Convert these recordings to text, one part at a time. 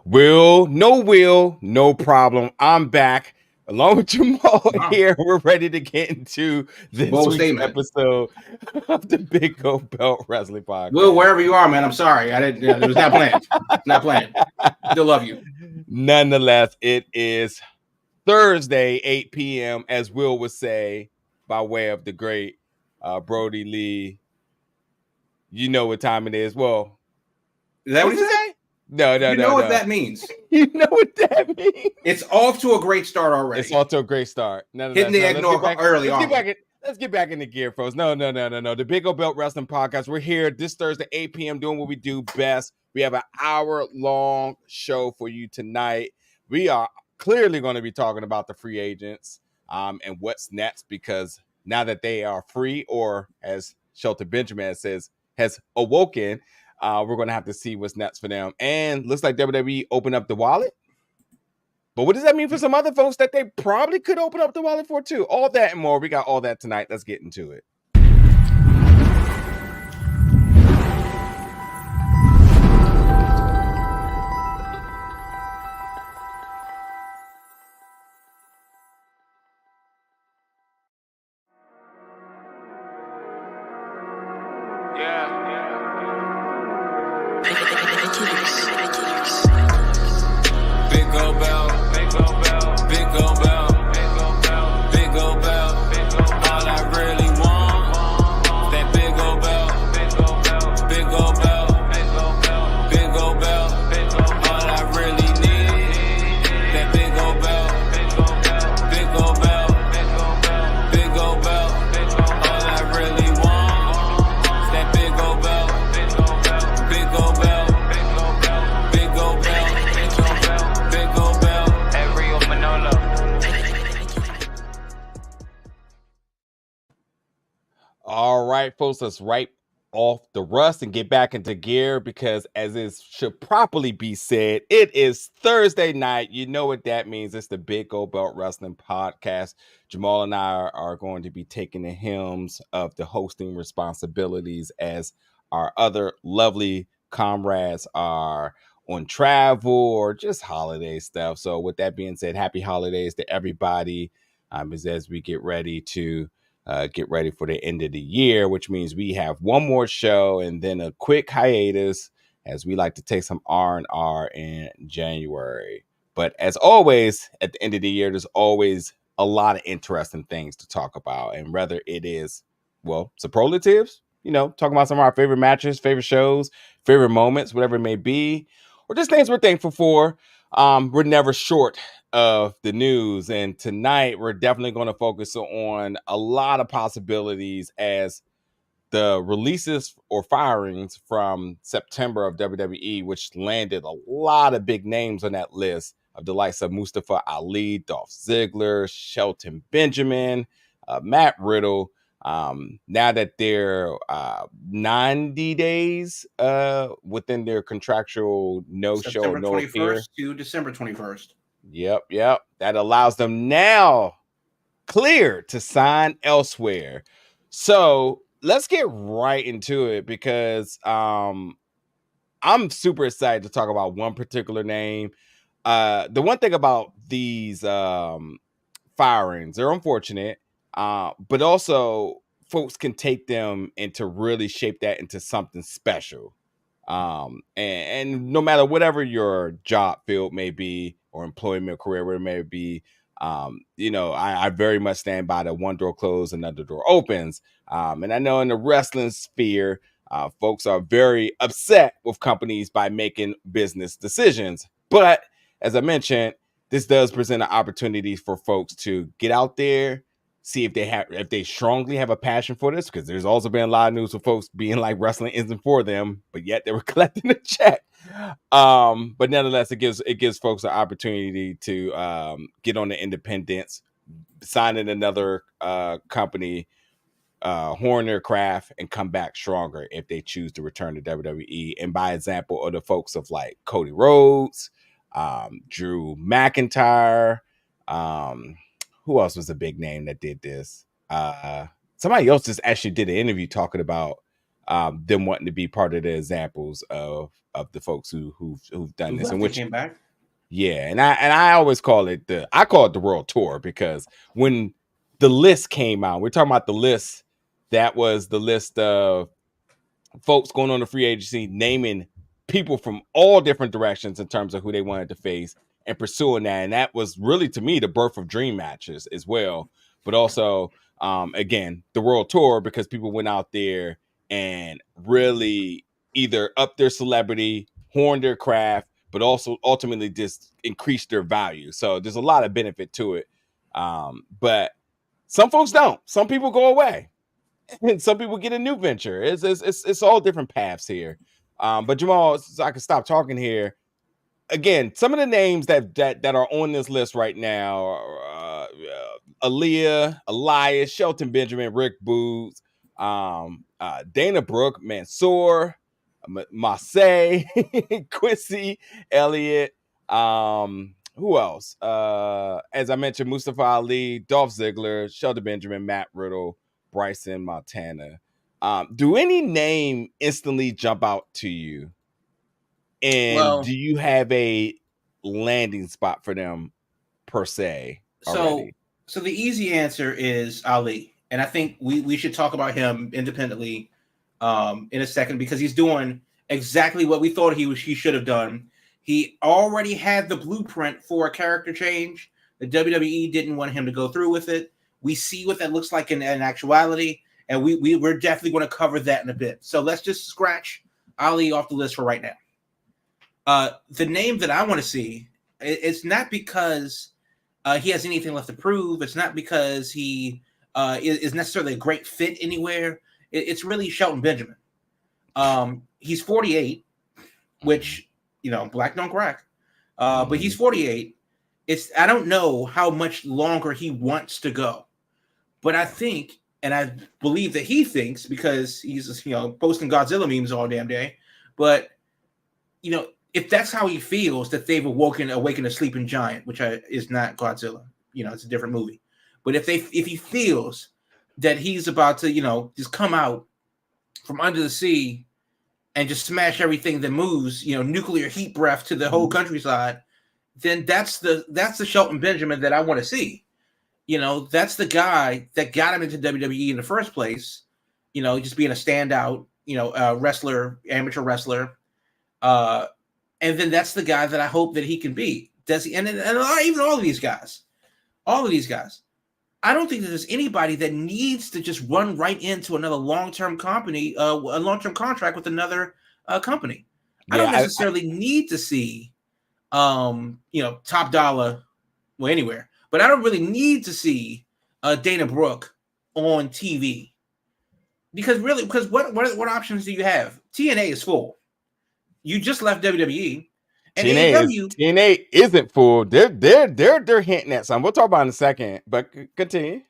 Will, no problem. I'm back along with Jamal here. We're ready to get into this Bold week's statement. episode of the Big Gold Belt Wrestling Podcast. Will, wherever you are, man, I'm sorry. I didn't. It was not planned. Not planned. Still love you. Nonetheless, it is Thursday, 8 p.m., as Will would say, by way of the great Brody Lee. You know what time it is. Well, Is that what he said? No. You know what that means. You know what that means. It's off to a great start already. It's off to a great start. Hitting the eggnog early on. Let's get back in the gear, folks. No. The Big Old Belt Wrestling Podcast. We're here this Thursday, 8 p.m., doing what we do best. We have an hour-long show for you tonight. We are clearly going to be talking about the free agents and what's next, because now that they are free, or as Shelton Benjamin says, has awoken, we're going to have to see what's next for them. And looks like WWE opened up the wallet. But what does that mean for some other folks that they probably could open up the wallet for too? All that and more. We got all that tonight. Let's get into it. All right, folks, let's wipe off the rust and get back into gear, because as it should properly be said, it is Thursday night. You know what that means. It's the Big Gold Belt Wrestling Podcast. Jamal and I are going to be taking the helms of the hosting responsibilities, as our other lovely comrades are on travel or just holiday stuff. So with that being said, happy holidays to everybody, as we get ready for the end of the year, which means we have one more show and then a quick hiatus, as we like to take some R&R in January. But as always, at the end of the year, there's always a lot of interesting things to talk about. And whether it is, superlatives, talking about some of our favorite matches, favorite shows, favorite moments, whatever it may be, or just things we're thankful for, we're never short of the news. And tonight we're definitely going to focus on a lot of possibilities, as the releases or firings from September of WWE, which landed a lot of big names on that list, of the likes of Mustafa Ali, Dolph Ziggler, Shelton Benjamin, Matt Riddle. Now that they're 90 days within their contractual no-show, no appear to December 21st. Yep. That allows them now clear to sign elsewhere. So let's get right into it, because I'm super excited to talk about one particular name. The one thing about these firings, they're unfortunate, but also folks can take them and to really shape that into something special. And no matter whatever your job field may be, or employment career, where it may be, I very much stand by the one door closed, another door opens. And I know in the wrestling sphere, folks are very upset with companies by making business decisions. But as I mentioned, this does present an opportunity for folks to get out there, see if they strongly have a passion for this, because there's also been a lot of news of folks being like wrestling isn't for them, but yet they were collecting a check. But nonetheless, it gives folks an opportunity to get on the independents, sign in another company, horn their craft, and come back stronger if they choose to return to WWE. And by example of the folks of like Cody Rhodes, Drew McIntyre, who else was a big name that did this? Somebody else just actually did an interview talking about them wanting to be part of the examples of the folks who've done this, and They which came back. yeah, and I always call it the World Tour, because when the list came out, we're talking about the list, that was the list of folks going on the free agency, naming people from all different directions in terms of who they wanted to face and pursuing that. And that was really, to me, the birth of dream matches as well. But also, again, the World Tour, because people went out there and really either up their celebrity, horned their craft, but also ultimately just increased their value. So there's a lot of benefit to it. But some folks don't. Some people go away. And some people get a new venture. It's all different paths here. But Jamal, so I can stop talking here. Again, some of the names that are on this list right now are Aaliyah, Elias, Shelton Benjamin, Rick Boogs, Dana Brooke, Mansoor, Marseille, Quincy Elliott. Who else? As I mentioned, Mustafa Ali, Dolph Ziggler, Shelton Benjamin, Matt Riddle, Bryson Montana. Do any name instantly jump out to you? And Well, do you have a landing spot for them per se so already? so the easy answer is Ali, and I think we should talk about him independently in a second, because he's doing exactly what we thought he should have done. He already had the blueprint for a character change. The WWE didn't want him to go through with it. We see what that looks like in actuality, and we're definitely going to cover that in a bit. So let's just scratch Ali off the list for right now. The name that I want to see, it's not because he has anything left to prove. It's not because he is necessarily a great fit anywhere. It's really Shelton Benjamin. He's 48, which, black don't crack. But he's 48. I don't know how much longer he wants to go, but I think, and I believe that he thinks, because he's posting Godzilla memes all damn day. But if that's how he feels, that they've awakened a sleeping giant, which is not Godzilla, it's a different movie. But if he feels that he's about to just come out from under the sea and just smash everything that moves, nuclear heat breath to the whole countryside, then that's the Shelton Benjamin that I want to see. That's the guy that got him into WWE in the first place. Just being a standout, wrestler, amateur wrestler. And then that's the guy that I hope that he can be. Does he? And even all of these guys. I don't think that there's anybody that needs to just run right into another long-term company, a long-term contract with another company. I don't necessarily need to see, Top Dollar, anywhere. But I don't really need to see Dana Brooke on TV, because what options do you have? TNA is full. You just left WWE, and TNA isn't full. They're hinting at something. We'll talk about it in a second, but continue.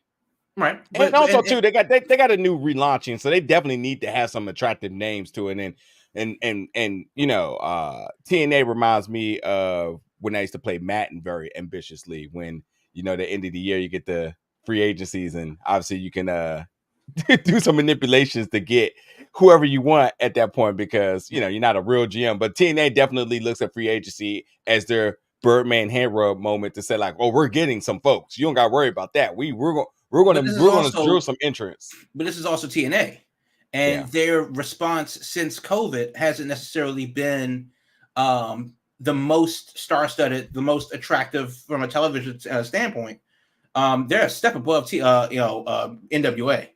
Right, And also too, they got a new relaunching, so they definitely need to have some attractive names to it. And TNA reminds me of when I used to play Madden very ambitiously. When the end of the year, you get the free agencies, and obviously you can do some manipulations to get whoever you want at that point, because you're not a real GM. But TNA definitely looks at free agency as their Birdman hand rub moment to say, like, oh, we're getting some folks. You don't got to worry about that. We're gonna drill some entrants. But this is also TNA, and their response since COVID hasn't necessarily been the most star-studded, the most attractive from a television standpoint. They're a step above NWA.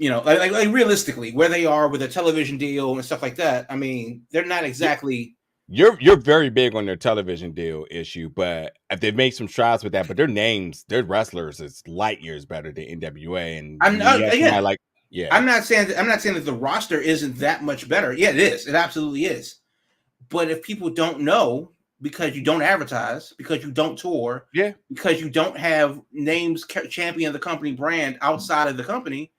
Like realistically, where they are with a television deal and stuff like that. I mean, they're not exactly. You're very big on their television deal issue, but if they've made some strides with that, but their names, their wrestlers, is light years better than NWA. And I'm not saying yeah. I'm not saying that the roster isn't that much better. Yeah, it is. It absolutely is. But if people don't know, because you don't advertise, because you don't tour, because you don't have names champion the company brand outside of the company,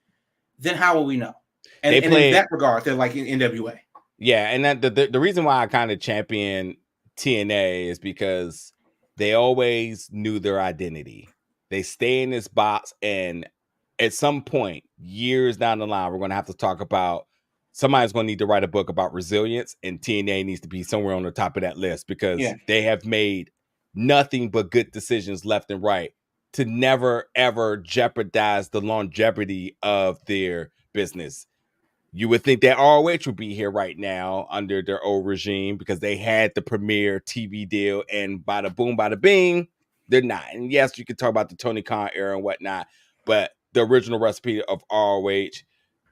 then how will we know? And in that regard, they're like in NWA. Yeah, and that the reason why I kind of champion TNA is because they always knew their identity. They stay in this box, and at some point, years down the line, we're going to have to talk about somebody's going to need to write a book about resilience, and TNA needs to be somewhere on the top of that list because they have made nothing but good decisions left and right to never ever jeopardize the longevity of their business. You would think that ROH would be here right now under their old regime because they had the premier TV deal, and bada boom, bada bing, they're not. And yes, you could talk about the Tony Khan era and whatnot, but the original recipe of ROH,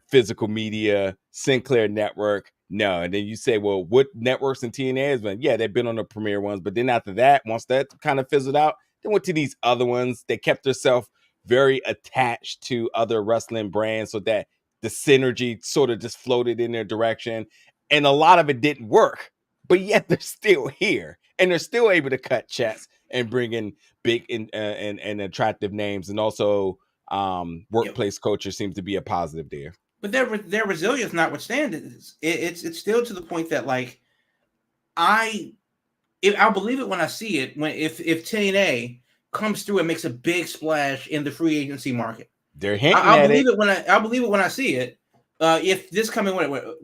physical media, Sinclair Network, no. And then you say, well, what networks and TNA has been? Yeah, they've been on the premier ones, but then after that, once that kind of fizzled out, they went to these other ones. They kept themselves very attached to other wrestling brands so that the synergy sort of just floated in their direction, and a lot of it didn't work, but yet they're still here and they're still able to cut checks and bring in big and attractive names, and also workplace culture seems to be a positive there. But their resilience notwithstanding, it's still to the point that like I'll believe it when I see it. When if TNA comes through and makes a big splash in the free agency market, they're hinting I'll at believe it. I'll believe it when I see it. If this coming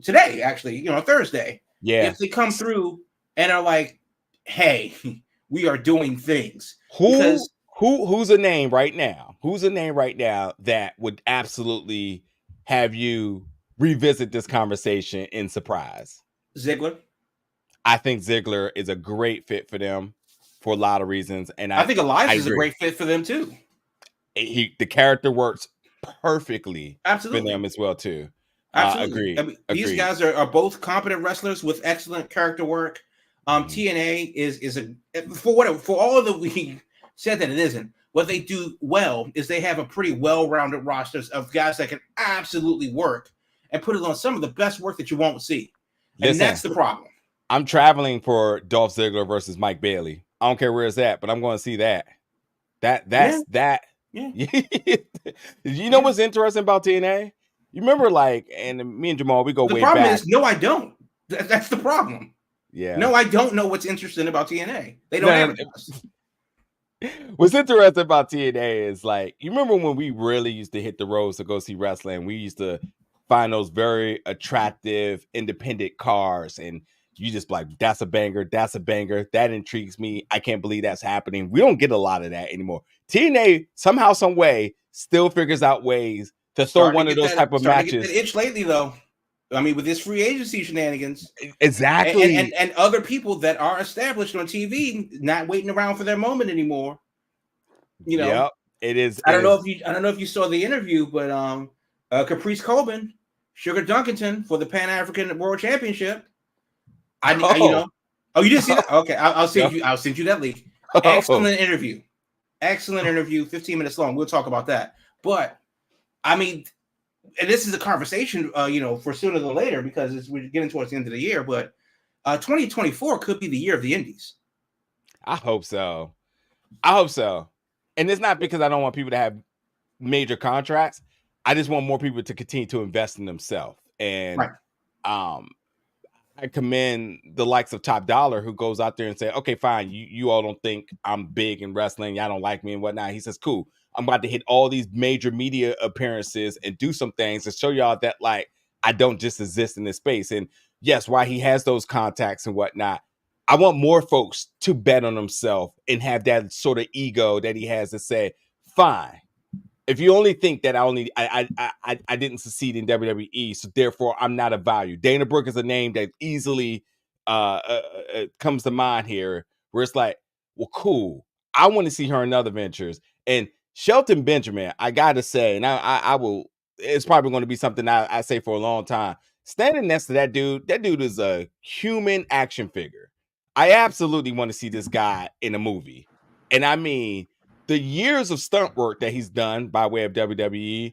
today, actually, Thursday, if they come through and are like, "Hey, we are doing things," who's a name right now? Who's a name right now that would absolutely have you revisit this conversation in surprise? Ziggler. I think Ziggler is a great fit for them for a lot of reasons, and I think Elias is a great fit for them too. The character works perfectly for them as well too. Absolutely. Agreed. These guys are both competent wrestlers with excellent character work. TNA is for all of the we said that it isn't. What they do well is they have a pretty well-rounded roster of guys that can absolutely work and put it on some of the best work that you won't see. And that's the problem. I'm traveling for Dolph Ziggler versus Mike Bailey. I don't care where it's at, but I'm going to see that. That. Yeah. You know what's interesting about TNA? You remember, like, and me and Jamal, we go way back. The problem is, no, I don't. That's the problem. Yeah. No, I don't know what's interesting about TNA. They don't advertise. What's interesting about TNA is, like, you remember when we really used to hit the roads to go see wrestling? We used to find those very attractive independent cars, and you just like, that's a banger, that intrigues me. I can't believe that's happening. We don't get a lot of that anymore. TNA somehow, some way, still figures out ways to throw one of those type of matches. To get that itch lately, though. I mean, with this free agency shenanigans, exactly, and other people that are established on TV not waiting around for their moment anymore. Yep, it is. I don't know if you saw the interview, but Caprice Coleman, Sugar Dunkerton for the Pan African World Championship. You didn't see that? Okay, I'll send you that link. Excellent interview. 15 minutes long. We'll talk about that. But I mean, and this is a conversation, for sooner than later because we're getting towards the end of the year. But 2024 could be the year of the Indies. I hope so. And it's not because I don't want people to have major contracts. I just want more people to continue to invest in themselves. And I commend the likes of Top Dollar, who goes out there and say, okay, fine, you all don't think I'm big in wrestling, y'all don't like me and whatnot. He says, cool, I'm about to hit all these major media appearances and do some things to show y'all that, like, I don't just exist in this space. And yes, while he has those contacts and whatnot, I want more folks to bet on themselves and have that sort of ego that he has to say, fine, if you only think that I didn't succeed in WWE, so therefore I'm not of value. Dana Brooke is a name that easily comes to mind here, where it's like, well, cool, I want to see her in other ventures. And Shelton Benjamin, I gotta say, and I will, it's probably going to be something I say for a long time. Standing next to that dude is a human action figure. I absolutely want to see this guy in a movie. And I mean, the years of stunt work that he's done by way of WWE,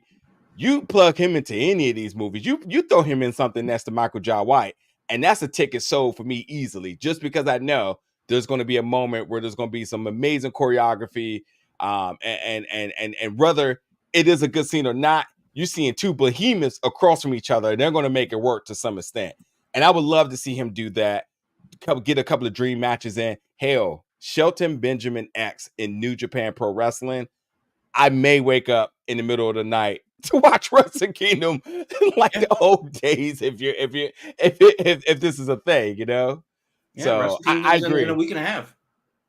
you plug him into any of these movies, you throw him in something next to Michael Jai White, and that's a ticket sold for me easily, just because I know there's going to be a moment where there's going to be some amazing choreography, and whether it is a good scene or not, you're seeing two behemoths across from each other, and they're going to make it work to some extent. And I would love to see him do that, get a couple of dream matches in. Hell, Shelton Benjamin X in New Japan Pro Wrestling, I may wake up in the middle of the night to watch Wrestle Kingdom like the old days. If this is a thing, you know. Yeah, So Wrestle I Kingdom's in a agree. week and a half.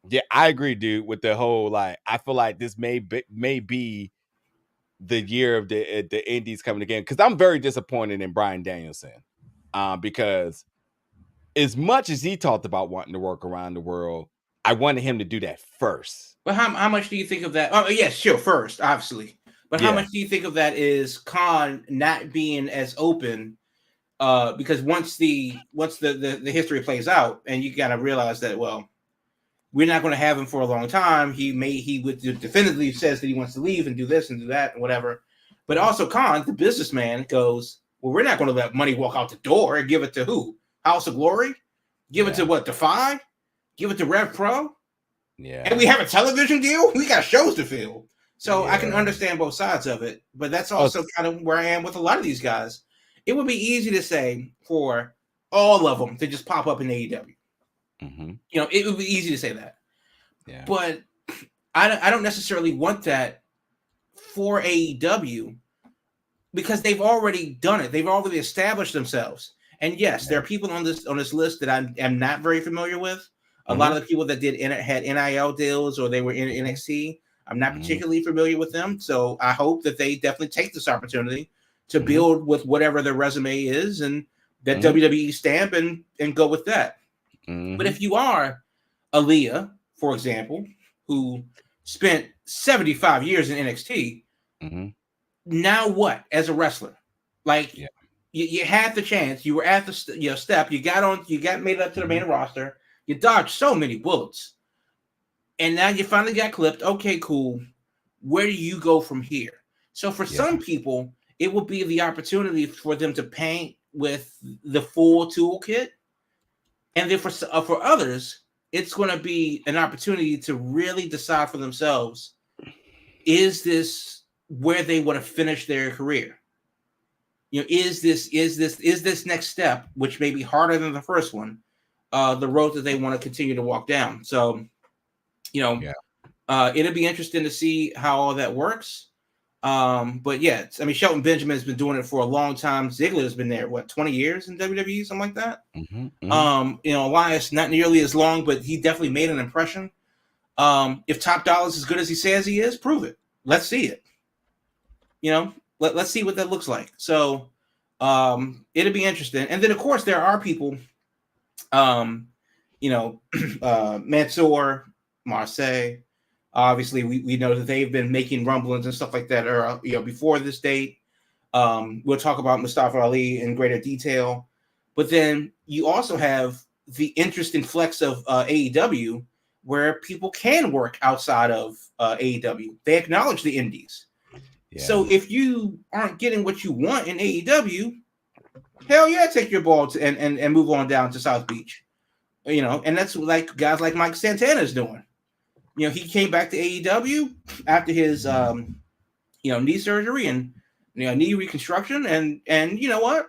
Yeah, I agree, dude. With the whole like, I feel like this may be the year of the indies coming again, because I'm very disappointed in Bryan Danielson, because as much as he talked about wanting to work around the world, I wanted him to do that first. But how much do you think of that? Oh, yes, sure, first, obviously. But how Yeah. much do you think of that is Khan not being as open? Because once the history plays out, and you gotta realize that, well, we're not going to have him for a long time. He would definitively says that he wants to leave and do this and do that and whatever. But also Khan, the businessman, goes, well, we're not going to let money walk out the door and give it to who? House of Glory? Give it to what? Defy? Give it to Rev Pro? Yeah. And we have a television deal? We got shows to fill. So I can understand both sides of it. But that's also kind of where I am with a lot of these guys. It would be easy to say for all of them to just pop up in AEW. Mm-hmm. You know, it would be easy to say that. Yeah. But I don't necessarily want that for AEW because they've already done it. They've already established themselves. And yes, there are people on this list that I am not very familiar with. A lot of the people that had NIL deals or they were in NXT, I'm not particularly familiar with them. So I hope that they definitely take this opportunity to build with whatever their resume is and that WWE stamp and go with that. But if you are Aaliyah, for example, who spent 75 years in NXT, now what as a wrestler? Like you had the chance, you were at the step, you got made it up to the main roster, you dodged so many bullets, and now you finally got clipped. Okay, cool. Where do you go from here? So for some people, it will be the opportunity for them to paint with the full toolkit, and then for others, it's going to be an opportunity to really decide for themselves: is this where they want to finish their career? You know, is this next step, which may be harder than the first one, the road that they want to continue to walk down? So, it'll be interesting to see how all that works. But yeah, I mean, Shelton Benjamin has been doing it for a long time. Ziggler has been there, 20 years in WWE, something like that. Elias, not nearly as long, but he definitely made an impression. If Top Dollar's as good as he says he is, prove it. Let's see it. Let's see what that looks like. So it'll be interesting. And then, of course, there are people, Mansoor, Marseille. Obviously, we know that they've been making rumblings and stuff like that, or before this date. We'll talk about Mustafa Ali in greater detail, but then you also have the interesting flex of AEW, where people can work outside of AEW. They acknowledge the indies. Yeah. So if you aren't getting what you want in AEW, hell yeah, take your ball and move on down to South Beach. And that's like guys like Mike Santana is doing. He came back to AEW after his knee surgery and knee reconstruction, and you know what?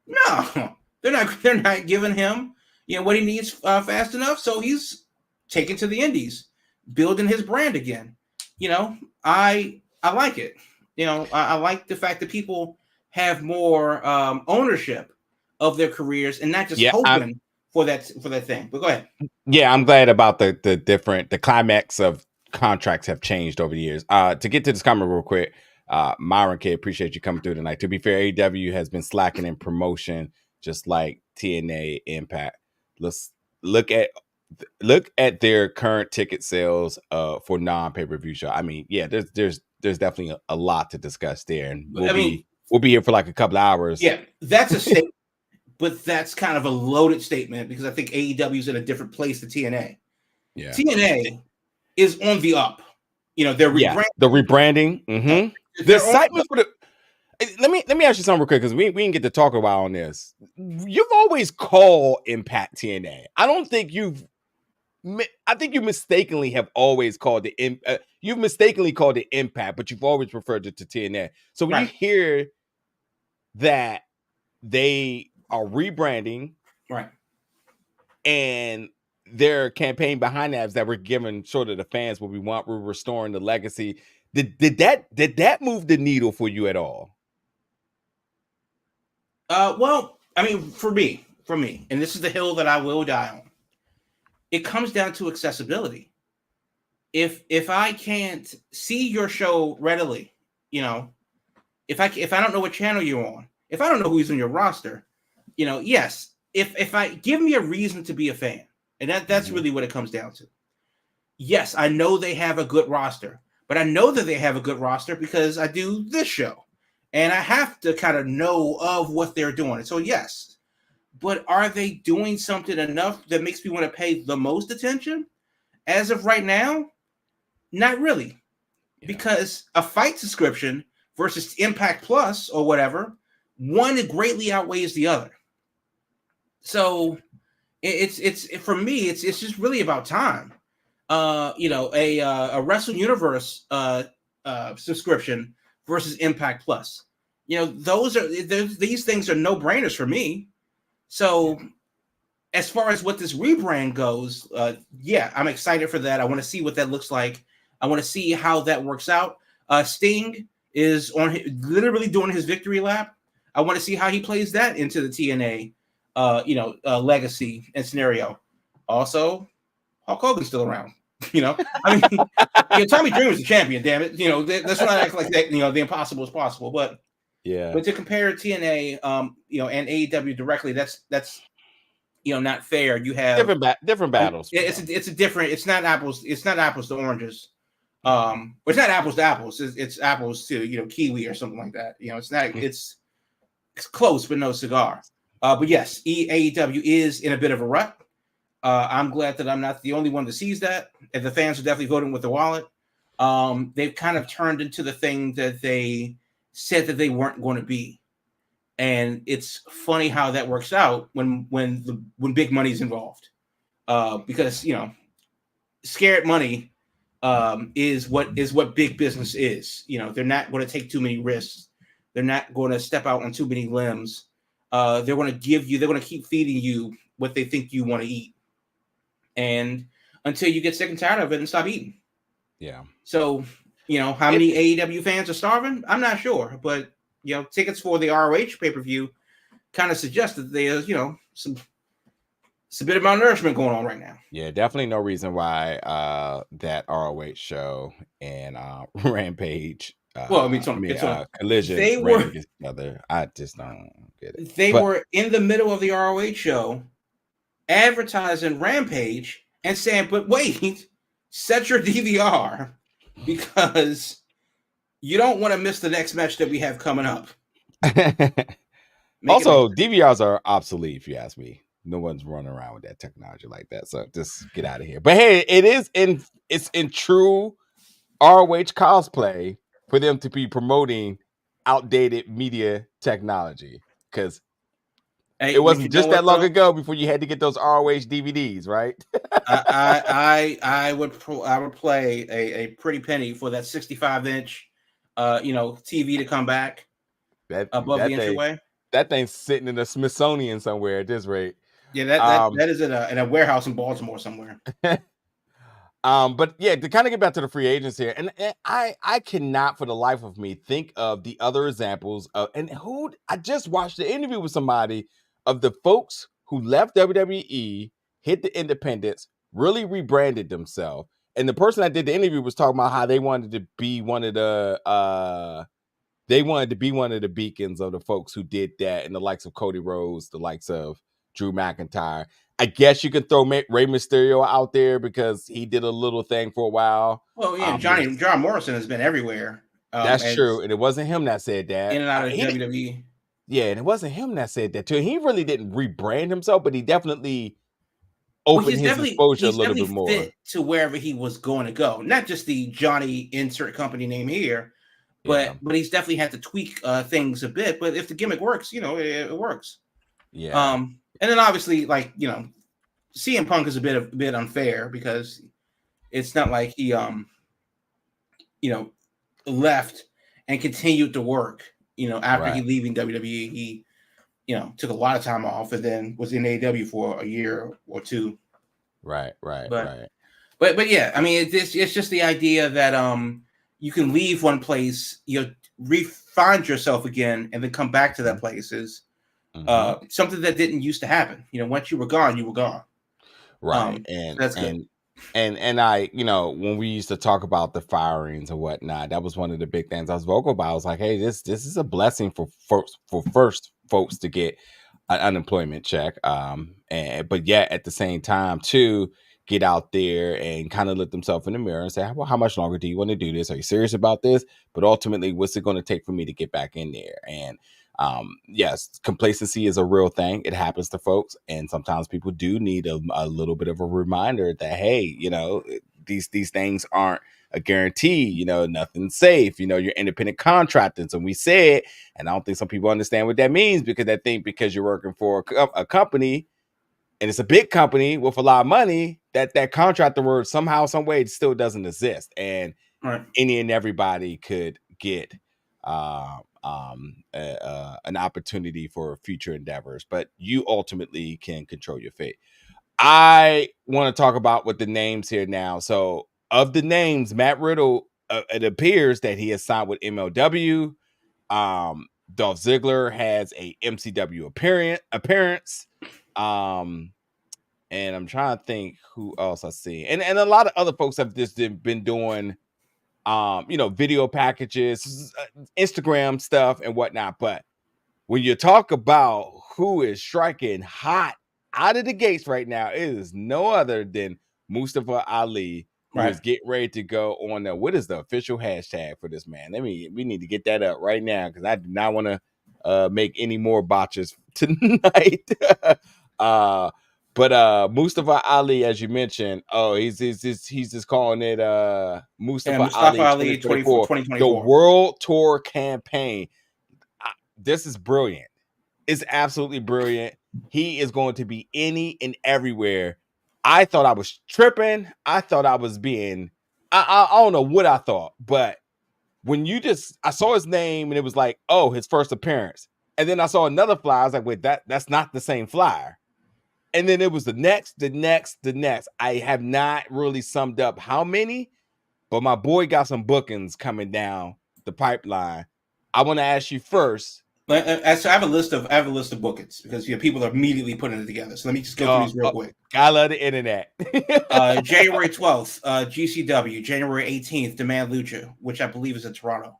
No, they're not giving him what he needs fast enough. So he's taken to the indies, building his brand again. I like it. I like the fact that people have more ownership of their careers and not just hoping for that thing. But go ahead. Yeah, I'm glad about the climax of contracts have changed over the years. To get to this comment real quick, Myron K, appreciate you coming through tonight. To be fair, AEW has been slacking in promotion, just like TNA, Impact. Let's look at their current ticket sales for non-pay-per-view show. I mean, yeah, there's definitely a lot to discuss there, and we'll be here for like a couple hours. Yeah, that's a statement. But that's kind of a loaded statement because I think AEW is in a different place than TNA. Yeah. TNA is on the up. They're rebranding. The rebranding. The excitement for the. Let me ask you something real quick because we didn't get to talk about on this. You've always called Impact TNA. I think you mistakenly have always called it. You've mistakenly called it Impact, but you've always referred it to TNA. So when you hear that they are rebranding, right, and their campaign behind that is that we're giving sort of the fans what we want. We're restoring the legacy. Did that move the needle for you at all? Well, I mean, for me, and this is the hill that I will die on. It comes down to accessibility. If I can't see your show readily, if I don't know what channel you're on, if I don't know who's on your roster, yes, if I give me a reason to be a fan, and that's really what it comes down to. Yes, I know they have a good roster, but I know that they have a good roster because I do this show, and I have to kind of know of what they're doing. So yes, but are they doing something enough that makes me want to pay the most attention? As of right now, not really, because a fight subscription versus Impact Plus or whatever, one greatly outweighs the other. So it's for me, it's just really about time. A Wrestle Universe subscription versus Impact Plus. These things are no brainers for me. So as far as what this rebrand goes, I'm excited for that. I want to see what that looks like. I want to see how that works out. Sting is literally doing his victory lap. I want to see how he plays that into the TNA, legacy and scenario. Also, Hulk Hogan's still around. I mean, Tommy Dreamer's the champion. Damn it, that's not act like that. The impossible is possible. But to compare TNA, and AEW directly, that's not fair. You have different battles. It's a different. It's not apples. It's not apples to oranges. It's not apples to apples. It's apples to kiwi or something like that. It's not. It's close, but no cigar. But yes, AEW is in a bit of a rut. I'm glad that I'm not the only one that sees that, and the fans are definitely voting with their wallet. They've kind of turned into the thing that they said that they weren't going to be, and it's funny how that works out when big money's involved, because scared money is what big business is. They're not going to take too many risks. They're not going to step out on too many limbs. They're going to keep feeding you what they think you want to eat. And until you get sick and tired of it and stop eating. Yeah. So, how many AEW fans are starving? I'm not sure. But, tickets for the ROH pay-per-view kind of suggest that there's, some bit of malnourishment going on right now. Yeah, definitely no reason why that ROH show and Rampage Collision ran against each other. I just don't get it. They were in the middle of the ROH show advertising Rampage and saying, but wait, set your DVR because you don't want to miss the next match that we have coming up. Also, DVRs are obsolete, if you ask me. No one's running around with that technology like that. So just get out of here. But hey, it's in true ROH cosplay for them to be promoting outdated media technology, because it wasn't just that long ago before you had to get those ROH DVDs, right? I would play a pretty penny for that 65-inch TV to come back above the entryway. That thing's sitting in the Smithsonian somewhere at this rate. Yeah, that is in a warehouse in Baltimore somewhere. But yeah, to kind of get back to the free agents here, and I cannot for the life of me think of the other examples of, and who I just watched the interview with somebody of the folks who left WWE, hit the independents, really rebranded themselves. And the person that did the interview was talking about how they wanted to be one of the beacons of the folks who did that, and the likes of Cody Rhodes, the likes of Drew McIntyre. I guess you can throw Rey Mysterio out there because he did a little thing for a while. Well, yeah, John Morrison has been everywhere. That's true, and it wasn't him that said that. In and out of WWE. Yeah, and it wasn't him that said that too. He really didn't rebrand himself, but he definitely opened his exposure a little bit more fit to wherever he was going to go. Not just the Johnny insert company name here, but he's definitely had to tweak things a bit. But if the gimmick works, it works. Yeah. And then obviously, CM Punk is a bit unfair because it's not like he left and continued to work. After he leaving WWE, he took a lot of time off and then was in AEW for a year or two. Right. But yeah, I mean, it's just the idea that you can leave one place, find yourself again, and then come back to that place is something that didn't used to happen. Once you were gone, you were gone. Right. So that's good. And I, when we used to talk about the firings and whatnot, that was one of the big things I was vocal about. I was like, hey, this is a blessing for first folks to get an unemployment check. But yet at the same time too, get out there and kind of look themselves in the mirror and say, well, how much longer do you want to do this? Are you serious about this? But ultimately, what's it going to take for me to get back in there? And yes, complacency is a real thing. It happens to folks, and sometimes people do need a little bit of a reminder that, hey, these things aren't a guarantee. Nothing's safe. You're independent contractors, and we said, and I don't think some people understand what that means, because they think because you're working for a company and it's a big company with a lot of money, that contractor word somehow, some way, it still doesn't exist, and any and everybody could get an opportunity for future endeavors, but you ultimately can control your fate. I want to talk about what the names here now. So of the names, Matt Riddle, it appears that he has signed with MLW. Dolph Ziggler has a MCW appearance. And I'm trying to think who else I see. And a lot of other folks have just been doing video packages, Instagram stuff and whatnot. But when you talk about who is striking hot out of the gates right now, it is no other than Mustafa Ali, who is getting ready to go on the, what is the official hashtag for this man? We need to get that up right now, because I do not want to make any more botches tonight. But Mustafa Ali, as you mentioned, he's just calling it Mustafa Ali 2024, the World Tour campaign. This is brilliant. It's absolutely brilliant. He is going to be any and everywhere. I thought I was tripping. I thought I was being, I don't know what I thought, but when I saw his name and it was like, oh, his first appearance. And then I saw another flyer. I was like, wait, that's not the same flyer. And then it was the next. I have not really summed up how many, but my boy got some bookings coming down the pipeline. I want to ask you first. So I have a list of bookings, because people are immediately putting it together. So let me just go through these real quick. I love the internet. January 12th, GCW. January 18th, Demand Lucha, which I believe is in Toronto.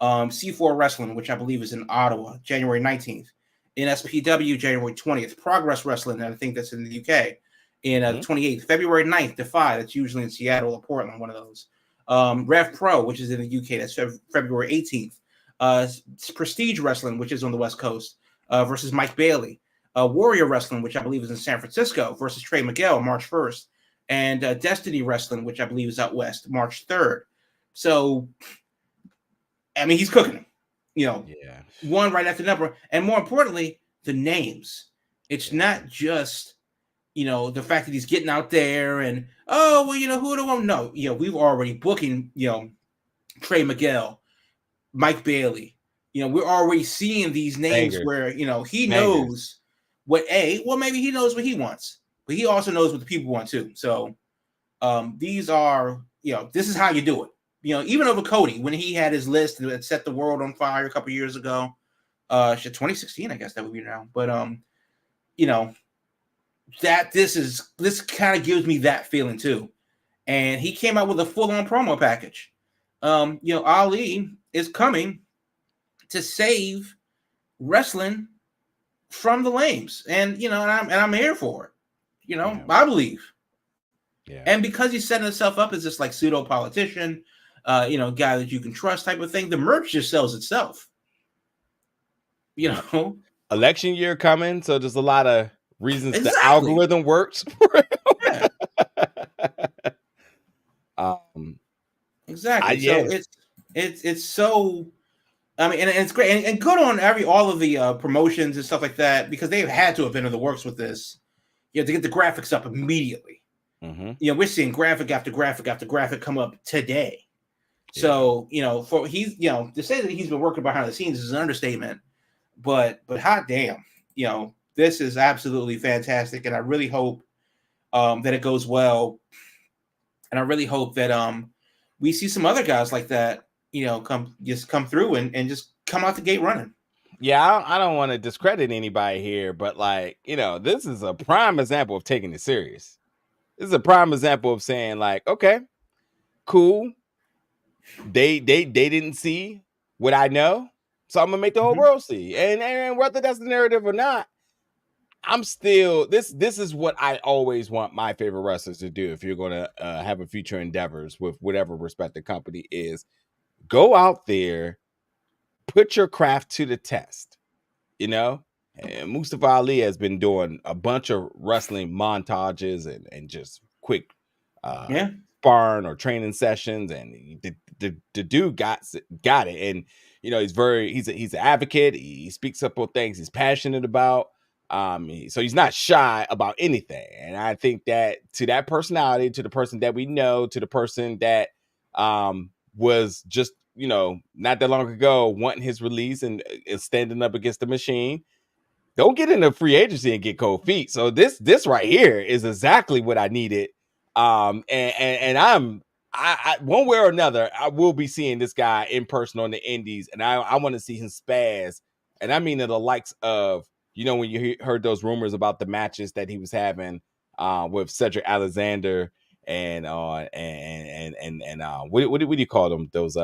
C4 Wrestling, which I believe is in Ottawa. January 19th. NSPW, January 20th. Progress Wrestling, I think that's in the UK. In the 28th. February 9th, Defy, that's usually in Seattle or Portland, one of those. Rev Pro, which is in the UK, that's February 18th. Prestige Wrestling, which is on the West Coast, versus Mike Bailey. Warrior Wrestling, which I believe is in San Francisco, versus Trey Miguel, March 1st. And Destiny Wrestling, which I believe is out west, March 3rd. So, I mean, he's cooking them. One right after number. And more importantly, the names. It's not just, the fact that he's getting out there and, who do I know? We've already booking, Trey Miguel, Mike Bailey. We're already seeing these names where, he knows maybe he knows what he wants, but he also knows what the people want too. So these are, this is how you do it. Even over Cody, when he had his list that set the world on fire a couple years ago, 2016, I guess that would be now. But that this kind of gives me that feeling too. And he came out with a full-on promo package. Ali is coming to save wrestling from the lames, and I'm here for it. I believe. Yeah. And because he's setting himself up as this like pseudo politician, guy that you can trust type of thing, the merch just sells itself. Election year coming, so there's a lot of reasons the algorithm works. Exactly. So it's so. I mean, and it's great, and good on all of the promotions and stuff like that, because they've had to have been in the works with this. To get the graphics up immediately. Mm-hmm. We're seeing graphic after graphic after graphic come up today. Yeah. So for to say that he's been working behind the scenes is an understatement. But hot damn, this is absolutely fantastic, and I really hope that it goes well. And I really hope that we see some other guys like that, come through and just come out the gate running. Yeah, I don't want to discredit anybody here, but like, this is a prime example of taking it serious. This is a prime example of saying like, okay, cool. They didn't see what I know, so I'm gonna make the whole world see. And whether that's the narrative or not, I'm still this is what I always want my favorite wrestlers to do. If you're gonna have a future endeavors with whatever respective company is, go out there, put your craft to the test. And Mustafa Ali has been doing a bunch of wrestling montages and just quick sparring or training sessions, and the dude got it. And he's an advocate. He speaks up on things he's passionate about. So he's not shy about anything. And I think that to that personality, to the person that we know, to the person that was just not that long ago wanting his release and standing up against the machine, don't get into free agency and get cold feet. So this right here is exactly what I needed. And I one way or another, I will be seeing this guy in person on the indies, and I want to see him spaz. And I mean, the likes of, when you heard those rumors about the matches that he was having with Cedric Alexander and what do you call them? Those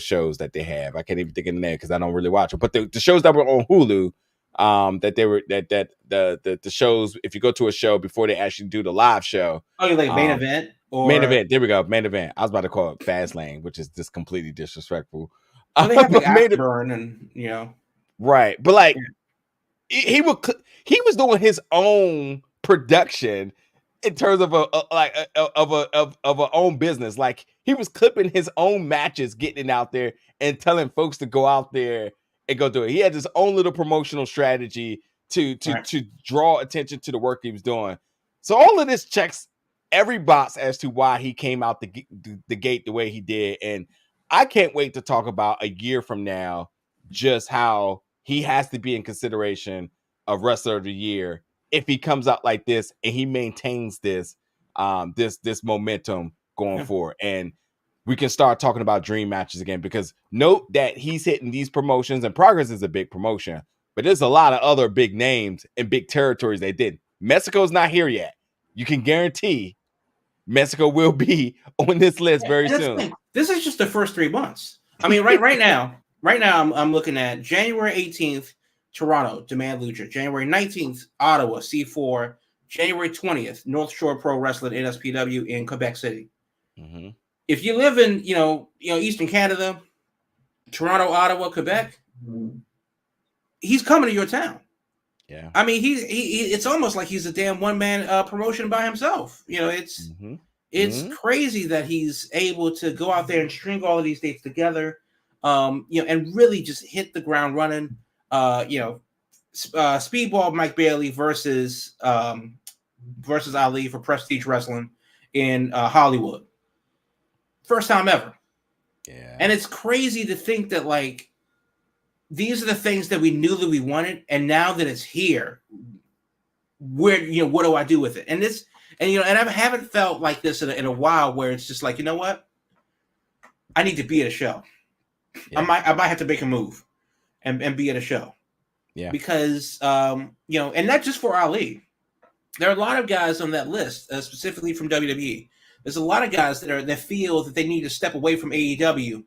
shows that they have. I can't even think of the name because I don't really watch them. But the shows that were on Hulu, that they were that the shows, if you go to a show before they actually do the live show. Oh, you like main event? Or main event. There we go. Main event. I was about to call it Fast Lane, which is just completely disrespectful. Well, they have like Afterburn and right. But like he was doing his own production in terms of a own business. Like he was clipping his own matches, getting it out there and telling folks to go out there and go do it. He had his own little promotional strategy to draw attention to the work he was doing. So all of this checks every box as to why he came out the gate the way he did. And I can't wait to talk about a year from now just how he has to be in consideration of Wrestler of the Year if he comes out like this and he maintains this momentum going forward. And we can start talking about dream matches again, because note that he's hitting these promotions, and Progress is a big promotion, but there's a lot of other big names and big territories they did. Mexico's not here yet. You can guarantee Mexico will be on this list very soon. This is just the first 3 months. I mean, right now I'm looking at January 18th, Toronto, Demand Lucha. January 19th, Ottawa, C4. January 20th, North Shore Pro Wrestling, NSPW in Quebec City. Mm-hmm. If you live in, Eastern Canada, Toronto, Ottawa, Quebec, he's coming to your town. Yeah. I mean, it's almost like he's a damn one-man promotion by himself. It's crazy that he's able to go out there and string all of these dates together, and really just hit the ground running. Speedball Mike Bailey versus Ali for Prestige Wrestling in Hollywood. First time ever. Yeah. And it's crazy to think that, like, these are the things that we knew that we wanted, and now that it's here, what do I do with it? And I haven't felt like this in a while, where it's just like, you know what? I need to be at a show. Yeah. I might have to make a move and be at a show. Yeah. Because and not just for Ali. There are a lot of guys on that list, specifically from WWE. There's a lot of guys that feel that they need to step away from AEW,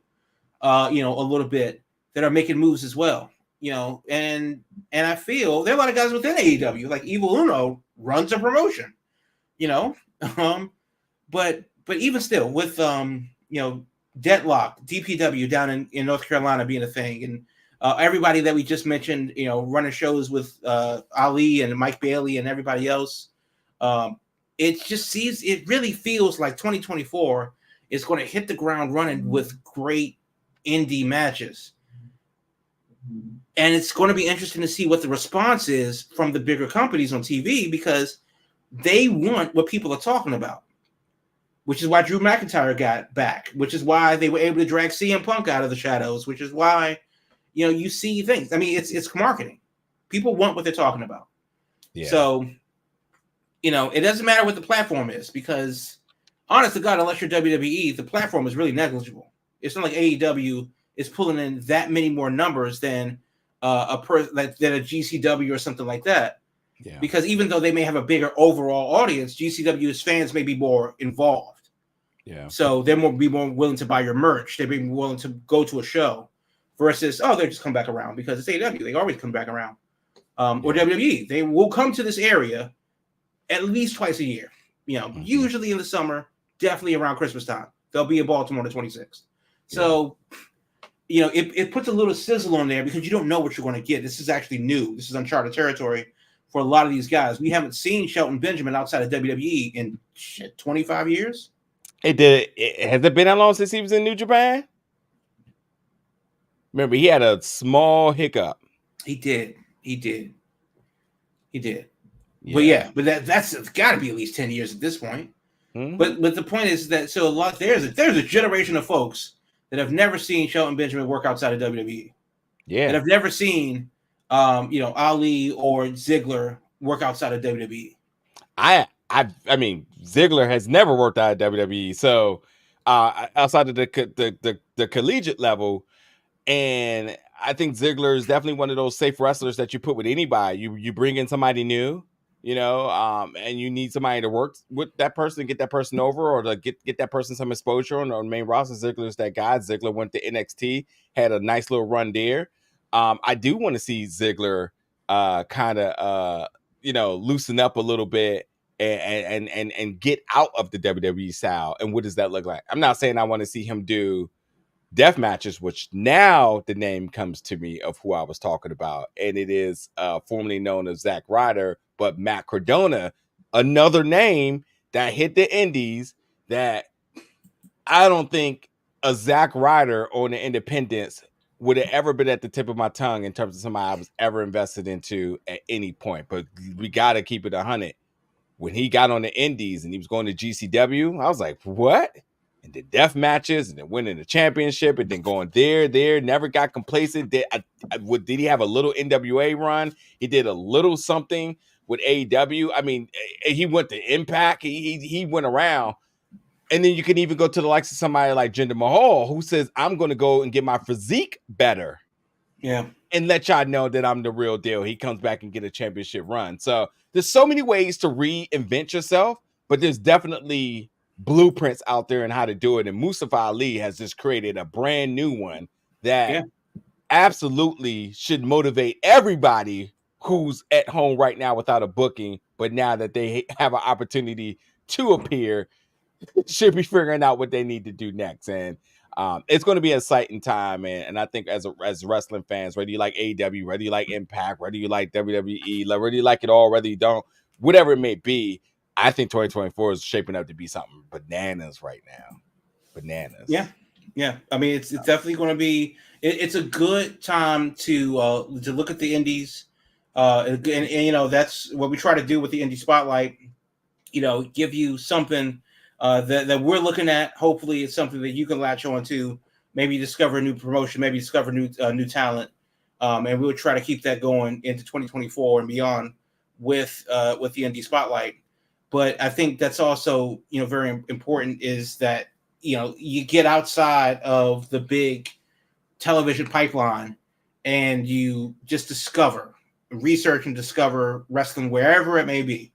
a little bit, that are making moves as well. And I feel there are a lot of guys within AEW, like Evil Uno runs a promotion, but even still with Deadlock, DPW down in North Carolina being a thing, and everybody that we just mentioned, running shows with Ali and Mike Bailey and everybody else. It really feels like 2024 is going to hit the ground running with great indie matches. And it's going to be interesting to see what the response is from the bigger companies on TV, because they want what people are talking about, which is why Drew McIntyre got back, which is why they were able to drag CM Punk out of the shadows, which is why, you see things. I mean, it's marketing. People want what they're talking about. Yeah. So, it doesn't matter what the platform is, because honest to God, unless you're WWE, the platform is really negligible. It's not like AEW is pulling in that many more numbers than than a GCW or something like that. Yeah. Because even though they may have a bigger overall audience, GCW's fans may be more involved. Yeah. So they're be more willing to buy your merch. They'd be willing to go to a show versus, they just come back around because it's AEW. They always come back around. Or WWE. They will come to this area at least twice a year. Usually in the summer, definitely around Christmas time. They'll be in Baltimore on the 26th. So, it puts a little sizzle on there because you don't know what you're going to get. This is actually new. This is uncharted territory for a lot of these guys. We haven't seen Shelton Benjamin outside of WWE in 25 years. Has it been that long since he was in New Japan? Remember, he had a small hiccup. He did. Yeah. But that's got to be at least 10 years at this point. Mm-hmm. But the point is that there's a generation of folks that have never seen Shelton Benjamin work outside of WWE. Yeah. And have never seen Ali or Ziggler work outside of WWE. I mean, Ziggler has never worked out of WWE, so outside of the collegiate level, and I think Ziggler is definitely one of those safe wrestlers that you put with anybody. You bring in somebody new, and you need somebody to work with that person and get that person over, or to get that person some exposure on the main roster. Ziggler's that guy. Ziggler went to NXT, had a nice little run there. I do want to see Ziggler kind of loosen up a little bit and get out of the WWE style. And what does that look like? I'm not saying I want to see him do death matches, which now the name comes to me of who I was talking about, and it is formerly known as Zack Ryder, but Matt Cardona, another name that hit the indies that I don't think a Zack Ryder on the independents would have ever been at the tip of my tongue in terms of somebody I was ever invested into at any point. But we got to keep it 100. When he got on the indies and he was going to GCW, I was like, what? And did death matches and then winning the championship and then going there, never got complacent. Did he have a little NWA run? He did a little something with AEW. I mean, he went to Impact. He went around. And then you can even go to the likes of somebody like Jinder Mahal, who says, I'm going to go and get my physique better. Yeah. And let y'all know that I'm the real deal. He comes back and get a championship run. So there's so many ways to reinvent yourself, but there's definitely blueprints out there and how to do it. And Mustafa Ali has just created a brand new one that absolutely should motivate everybody who's at home right now without a booking, but now that they have an opportunity to appear, should be figuring out what they need to do next. And it's going to be an exciting time, and I think as wrestling fans, whether you like AEW, whether you like Impact, whether you like WWE, whether you like it all, whether you don't, whatever it may be, I think 2024 is shaping up to be something bananas right now. Bananas. Yeah. I mean, it's definitely going to be. It's a good time to look at the indies, and that's what we try to do with the Indie Spotlight. Give you something that we're looking at. Hopefully, it's something that you can latch on to. Maybe discover a new promotion. Maybe discover new talent. And we'll try to keep that going into 2024 and beyond with the Indie Spotlight. But I think that's also, very important is that, you get outside of the big television pipeline and you just research and discover wrestling wherever it may be.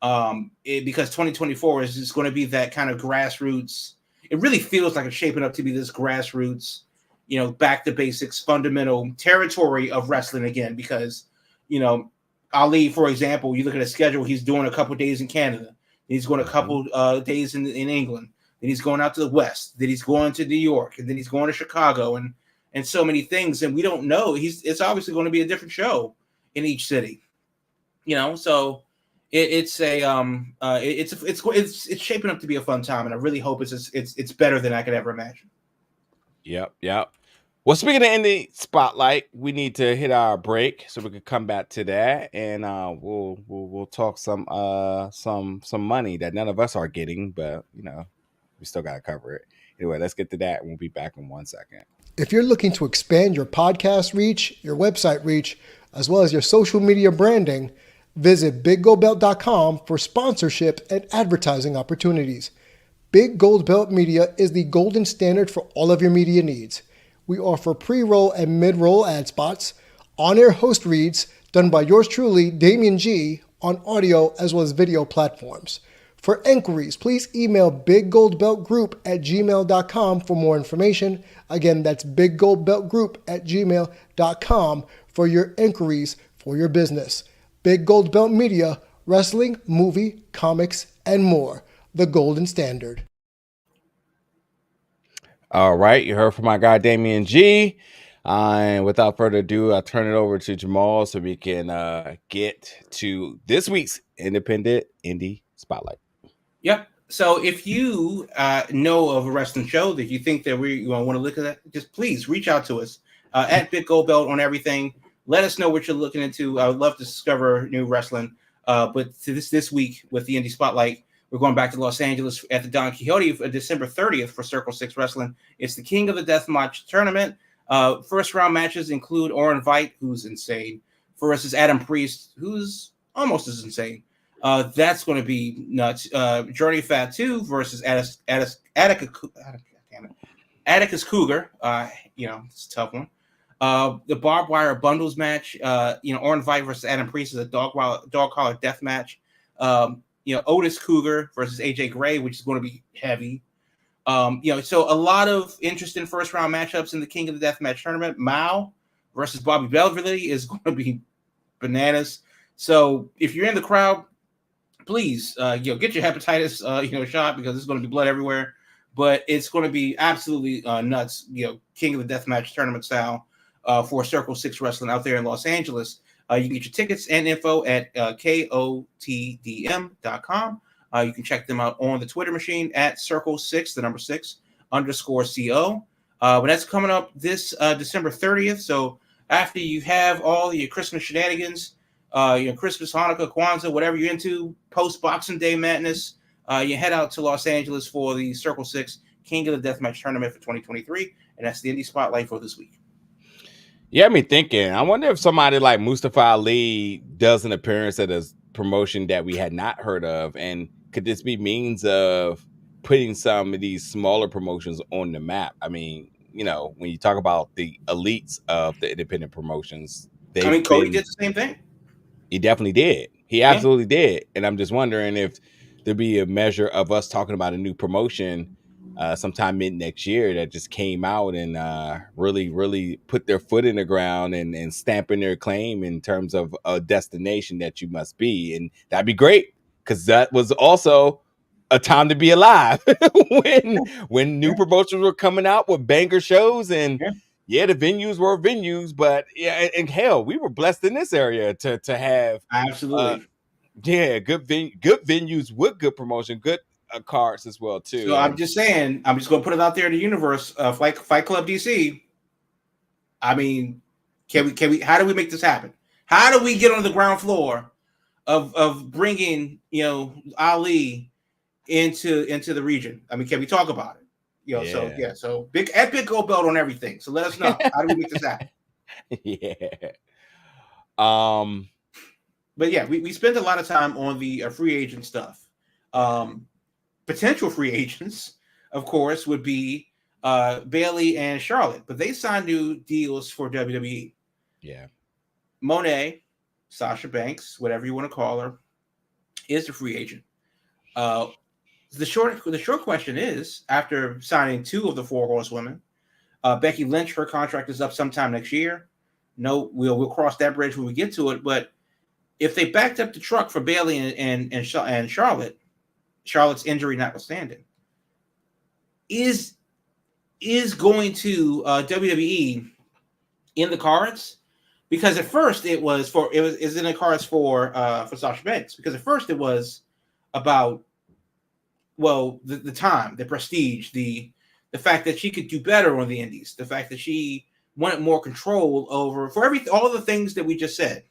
Because 2024 is going to be that kind of grassroots. It really feels like it's shaping up to be this grassroots, back to basics, fundamental territory of wrestling again. Because, Ali, for example, you look at his schedule, he's doing a couple days in Canada. He's going a couple days in England. Then he's going out to the West. Then he's going to New York. And then he's going to Chicago and so many things. And we don't know. It's obviously going to be a different show in each city. So it's shaping up to be a fun time. And I really hope it's better than I could ever imagine. Yep. Well, speaking of Indie Spotlight, we need to hit our break so we can come back to that, and we'll talk some money that none of us are getting, but we still got to cover it. Anyway, let's get to that, and we'll be back in 1 second. If you're looking to expand your podcast reach, your website reach, as well as your social media branding, Visit BigGoldBelt.com for sponsorship and advertising opportunities. Big Gold Belt Media is the golden standard for all of your media needs. We offer pre-roll and mid-roll ad spots, on-air host reads done by yours truly, Damian G, on audio as well as video platforms. For inquiries, please email biggoldbeltgroup@gmail.com for more information. Again, that's biggoldbeltgroup@gmail.com for your inquiries for your business. Big Gold Belt Media, wrestling, movie, comics, and more. The golden standard. All right, you heard from my guy Damian G. And without further ado, I'll turn it over to Jamal so we can get to this week's Independent Indie Spotlight. Yep. So if you know of a wrestling show that you think that you want to look at, that, just please reach out to us at Big Gold Belt on everything. Let us know what you're looking into. I would love to discover new wrestling. But to this week with the Indie Spotlight, we're going back to Los Angeles at the Don Quixote for December 30th for Circle 6 Wrestling. It's the King of the Deathmatch tournament. First round matches include Orin Veidt, who's insane, versus Adam Priest, who's almost as insane. That's going to be nuts. Journey Fat 2 versus Atticus Cougar. It's a tough one. The barbed wire bundles match. Orin Veidt versus Adam Priest is a dog collar death match. Otis Cougar versus AJ Gray, which is going to be heavy. So a lot of interesting first round matchups in the King of the Deathmatch tournament. Mao versus Bobby Beverly is going to be bananas. So if you're in the crowd, please, get your hepatitis, shot, because there's going to be blood everywhere. But it's going to be absolutely nuts. King of the Deathmatch tournament style for Circle 6 Wrestling out there in Los Angeles. You can get your tickets and info at KOTDM.com. You can check them out on the Twitter machine at Circle6, the number 6 _CO. But that's coming up this December 30th. So after you have all your Christmas shenanigans, Christmas, Hanukkah, Kwanzaa, whatever you're into, post Boxing Day madness, you head out to Los Angeles for the Circle 6 King of the Deathmatch tournament for 2023. And that's the Indie Spotlight for this week. Yeah, me thinking. I wonder if somebody like Mustafa Ali does an appearance at a promotion that we had not heard of, and could this be means of putting some of these smaller promotions on the map? I mean, when you talk about the elites of the independent promotions, Cody did the same thing. He definitely did. He absolutely did. And I'm just wondering if there'd be a measure of us talking about a new promotion sometime mid next year that just came out and really, really put their foot in the ground and stamping their claim in terms of a destination that you must be. And that'd be great, because that was also a time to be alive when new promotions were coming out with banger shows. And the venues were venues, but and hell, we were blessed in this area to have absolutely good venues with good promotion, good cards as well too. So I'm just saying, I'm just going to put it out there in the universe. Fight Club DC. I mean, can we? How do we make this happen? How do we get on the ground floor of bringing Ali into the region? I mean, can we talk about it? So big Gold Belt on everything. So let us know, how do we make this happen? But yeah, we spent a lot of time on the free agent stuff. Potential free agents, of course, would be Bayley and Charlotte, but they signed new deals for WWE. Yeah, Monet, Sasha Banks, whatever you want to call her, is a free agent. The short question is, after signing 2 of the 4 horsewomen, Becky Lynch, her contract is up sometime next year. No, we'll cross that bridge when we get to it. But if they backed up the truck for Bayley and Charlotte, Charlotte's injury notwithstanding, is going to WWE in the cards? Because at first it was in the cards for Sasha Banks. Because at first it was about the time, the prestige, the fact that she could do better on the indies, the fact that she wanted more control over all of the things that we just said.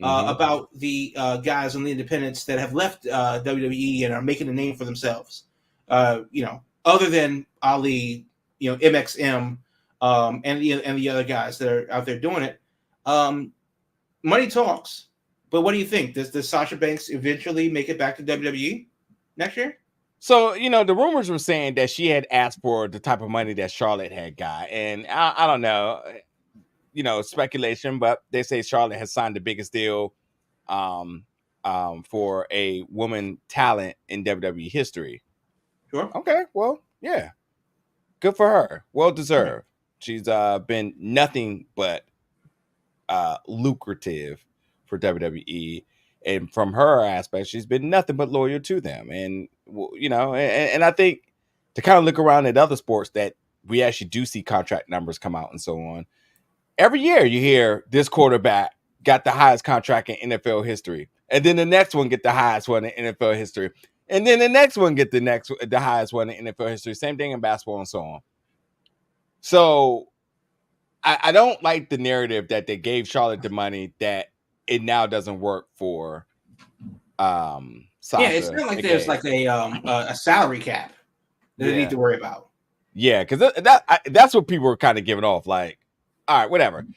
About the guys on the independents that have left WWE and are making a name for themselves. Other than Ali, MXM, and the other guys that are out there doing it. Money talks, But what do you think? Does Sasha Banks eventually make it back to WWE next year? So, the rumors were saying that she had asked for the type of money that Charlotte had got. And I don't know, speculation, but they say Charlotte has signed the biggest deal for a woman talent in WWE history. Sure. Okay, well, yeah. Good for her. Well deserved. She's been nothing but lucrative for WWE. And from her aspect, she's been nothing but loyal to them. And, and I think to kind of look around at other sports that we actually do see contract numbers come out and so on. Every year you hear this quarterback got the highest contract in NFL history. And then the next one get the highest one in NFL history. And then the next one get the highest one in NFL history. Same thing in basketball and so on. So I don't like the narrative that they gave Charlotte the money that it now doesn't work for Sasha. Yeah, it's not like there's like a salary cap that they need to worry about. Yeah, because that's what people were kind of giving off. Like, all right, whatever.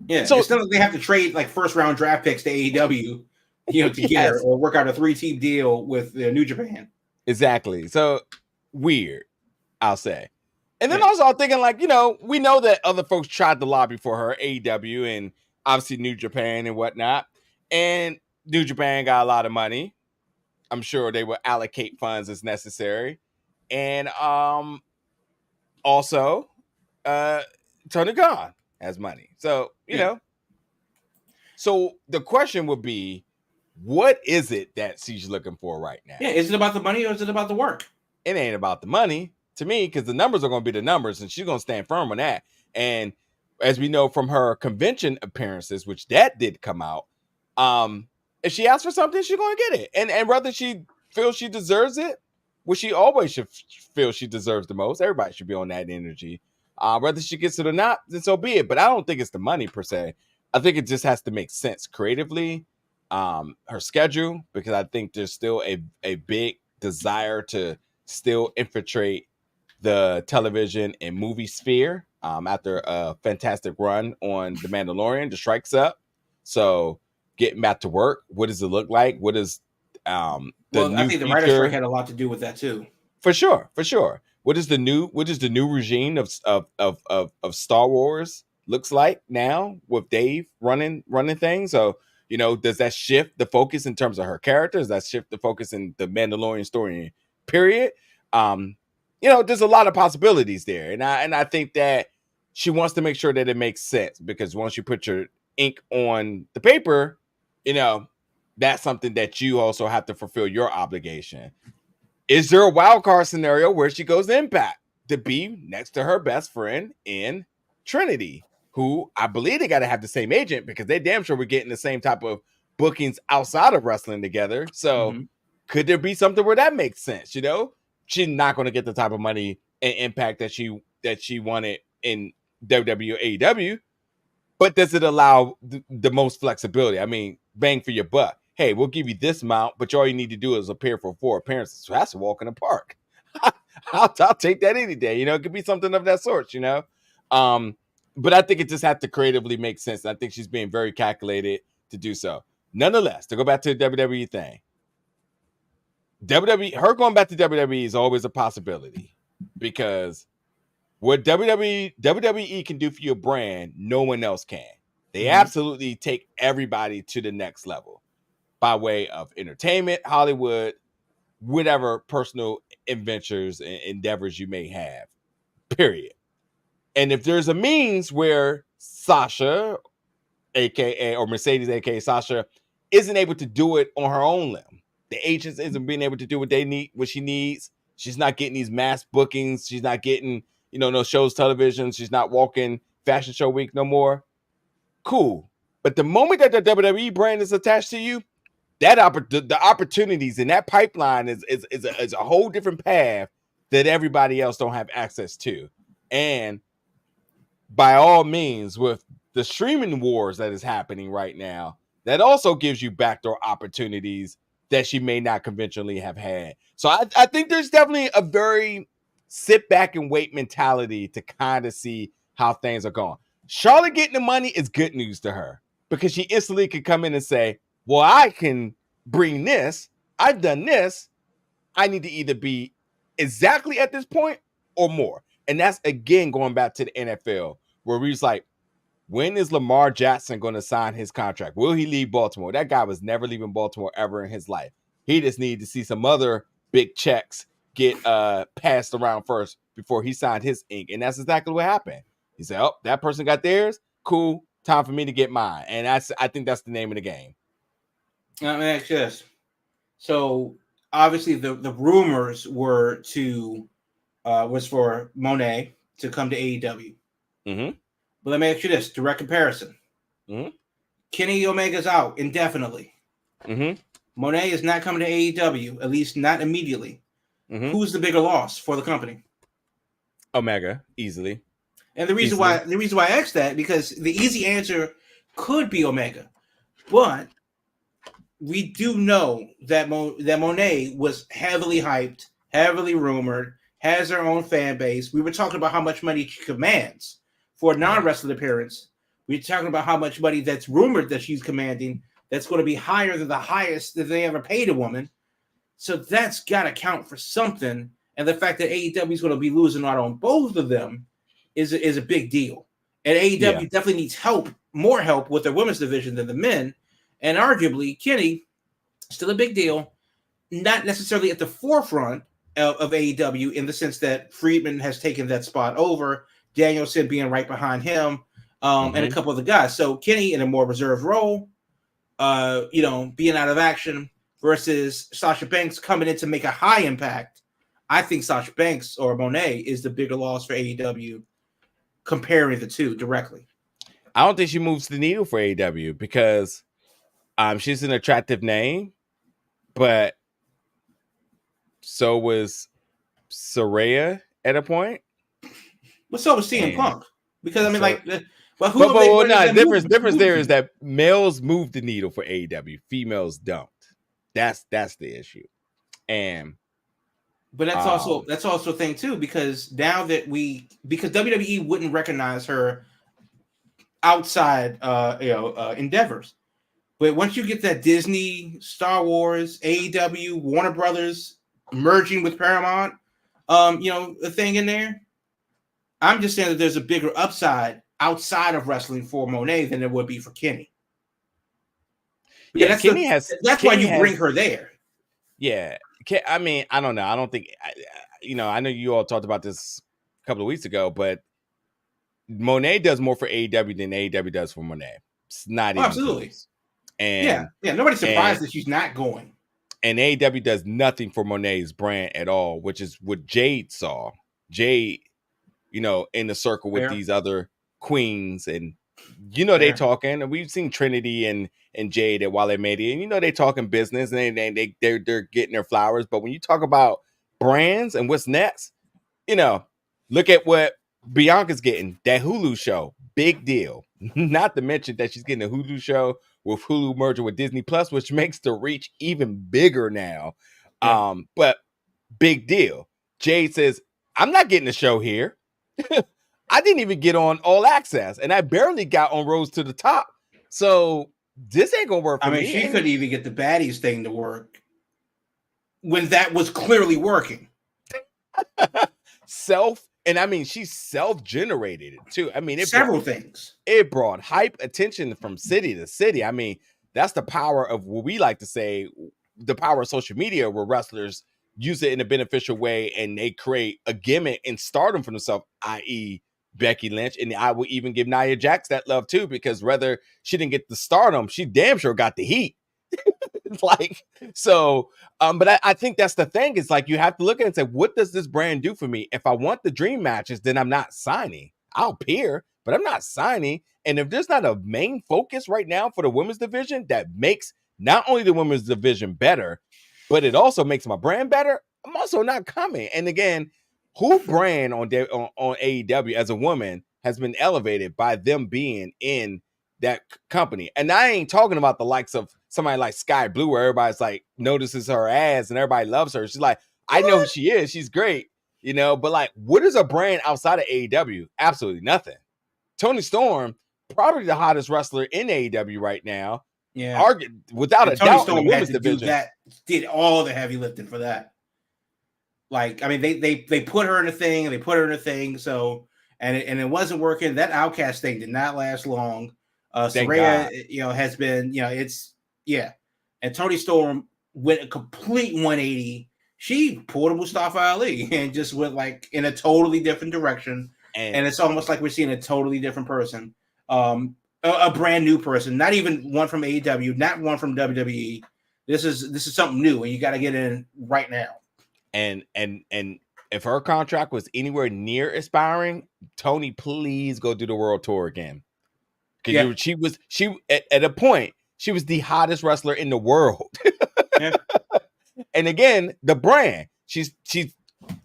Yeah, so it's not like they have to trade like first round draft picks to AEW, to get her or work out a 3-team deal with New Japan. Exactly. So weird, I'll say. And then also I'm thinking like, we know that other folks tried to lobby for her, AEW and obviously New Japan and whatnot. And New Japan got a lot of money. I'm sure they will allocate funds as necessary. And also Tony Khan has money. So, so the question would be, what is it that she's looking for right now? Yeah, is it about the money or is it about the work? It ain't about the money to me, because the numbers are going to be the numbers, and she's going to stand firm on that. And as we know from her convention appearances, which that did come out, if she asks for something, she's going to get it. And whether she feels she deserves it, which she always should feel she deserves the most, everybody should be on that energy. Whether she gets it or not, then so be it. But I don't think it's the money per se. I think it just has to make sense creatively. Her schedule, because I think there's still a big desire to still infiltrate the television and movie sphere after a fantastic run on The Mandalorian, The Strike's Up. So getting back to work, what does it look like? What is I think the writer's strike had a lot to do with that too. For sure. What is the new regime of Star Wars looks like now with Dave running things? So, does that shift the focus in terms of her character? Does that shift the focus in the Mandalorian story period? There's a lot of possibilities there. And I think that she wants to make sure that it makes sense, because once you put your ink on the paper, that's something that you also have to fulfill your obligation. Is there a wild card scenario where she goes to Impact to be next to her best friend in Trinity, who I believe they got to have the same agent, because they damn sure we're getting the same type of bookings outside of wrestling together. So could there be something where that makes sense? She's not going to get the type of money and impact that she wanted in WWE, AEW, but does it allow the most flexibility? I mean, bang for your buck. Hey, we'll give you this amount, but all you need to do is appear for 4 appearances. So that's a walk in the park. I'll take that any day. It could be something of that sort, But I think it just has to creatively make sense. I think she's being very calculated to do so. Nonetheless, to go back to the WWE thing, her going back to WWE is always a possibility, because what WWE can do for your brand, no one else can. They absolutely take everybody to the next level by way of entertainment, Hollywood, whatever personal adventures and endeavors you may have, period. And if there's a means where Sasha, aka or Mercedes, aka Sasha, isn't able to do it on her own limb, the agents isn't being able to do what she needs. She's not getting these mass bookings. She's not getting, no shows, television. She's not walking Fashion Show Week no more. Cool. But the moment that the WWE brand is attached to you, the opportunities in that pipeline is a whole different path that everybody else don't have access to. And by all means, with the streaming wars that is happening right now, that also gives you backdoor opportunities that she may not conventionally have had. So I think there's definitely a very sit back and wait mentality to kind of see how things are going. Charlotte getting the money is good news to her, because she instantly could come in and say, well, I can bring this. I've done this. I need to either be exactly at this point or more. And that's again going back to the NFL, where we was like, when is Lamar Jackson going to sign his contract? Will he leave Baltimore? That guy was never leaving Baltimore ever in his life. He just needed to see some other big checks get passed around first before he signed his ink. And that's exactly what happened. He said, oh, that person got theirs. Cool. Time for me to get mine. And I think that's the name of the game. Let me ask you this. So obviously the rumors were was for Monet to come to AEW. Mm-hmm. But let me ask you this: direct comparison. Mm-hmm. Kenny Omega's out indefinitely. Mm-hmm. Monet is not coming to AEW, at least not immediately. Mm-hmm. Who's the bigger loss for the company? Omega, easily. And the reason why I asked that, because the easy answer could be Omega, but we do know that that Monet was heavily hyped, heavily rumored, has her own fan base. We were talking about how much money she commands for a non-wrestling appearance. We're talking about how much money that's rumored that she's commanding that's going to be higher than the highest that they ever paid a woman. So that's got to count for something. And the fact that AEW is going to be losing out on both of them is a big deal. And AEW definitely needs help, more help with their women's division than the men. And arguably, Kenny, still a big deal, not necessarily at the forefront of AEW in the sense that Friedman has taken that spot over, Danielson being right behind him, and a couple of the guys. So Kenny in a more reserved role, being out of action versus Sasha Banks coming in to make a high impact. I think Sasha Banks or Monet is the bigger loss for AEW comparing the two directly. I don't think she moves the needle for AEW because she's an attractive name, but so was Saraya at a point. Well, so was CM Punk. Because I mean, difference there is that males move the needle for AEW, females don't. That's the issue. But that's also a thing too, because now that because WWE wouldn't recognize her outside endeavors. But once you get that Disney, Star Wars, AEW, Warner Brothers merging with Paramount, a thing in there, I'm just saying that there's a bigger upside outside of wrestling for Monet than there would be for Kenny. That's why you bring her there. Yeah. I mean, I don't know. I don't think, I know you all talked about this a couple of weeks ago, but Monet does more for AEW than AEW does for Monet. It's not even absolutely close. And nobody's surprised that she's not going. And AEW does nothing for Monet's brand at all, which is what Jade saw. Jade, in the circle with these other queens, and they talking, and we've seen Trinity and Jade at Wale Media, and they talking business, and they're getting their flowers. But when you talk about brands and what's next, look at what Bianca's getting, that Hulu show, big deal. Not to mention that she's getting a Hulu show with Hulu merger with Disney Plus, which makes the reach even bigger now. Yeah. But big deal. Jade says, I'm not getting a show here. I didn't even get on All Access, and I barely got on Rose to the Top. So this ain't gonna work for me. She couldn't even get the baddies thing to work when that was clearly working. She's self-generated it too. I mean, several things. It brought hype, attention from city to city. I mean, that's the power of what we like to say, the power of social media, where wrestlers use it in a beneficial way and they create a gimmick and stardom for themselves, i.e. Becky Lynch. And I would even give Nia Jax that love too, because whether she didn't get the stardom, she damn sure got the heat. But I think that's the thing. It's like, you have to look at it and say, what does this brand do for me? If I want the dream matches, then I'm not signing. I'll appear, but I'm not signing. And if there's not a main focus right now for the women's division that makes not only the women's division better, but it also makes my brand better, I'm also not coming. And again, who brand on AEW as a woman has been elevated by them being in that company? And I ain't talking about the likes of somebody like Sky Blue, where everybody's like notices her ass and everybody loves her. She's like, I know who she is. She's great, but like, what is a brand outside of AEW? Absolutely nothing. Toni Storm, probably the hottest wrestler in AEW right now, Yeah. Without And a Tony doubt in the Storm had women's to do division. that, did all the heavy lifting for that. Like, I mean, they put her in a thing, so and it wasn't working. That Outcast thing did not last long. Thank Saraya, God. has been, and Tony Storm went a complete 180. She pulled a Mustafa Ali and just went like in a totally different direction. And it's almost like we're seeing a totally different person, a brand new person, not even one from AEW, not one from WWE. This is something new, and you got to get in right now. And if her contract was anywhere near expiring, Tony, please go do the world tour again. Because she at a point, she was the hottest wrestler in the world. Yeah. And again, the brand. She's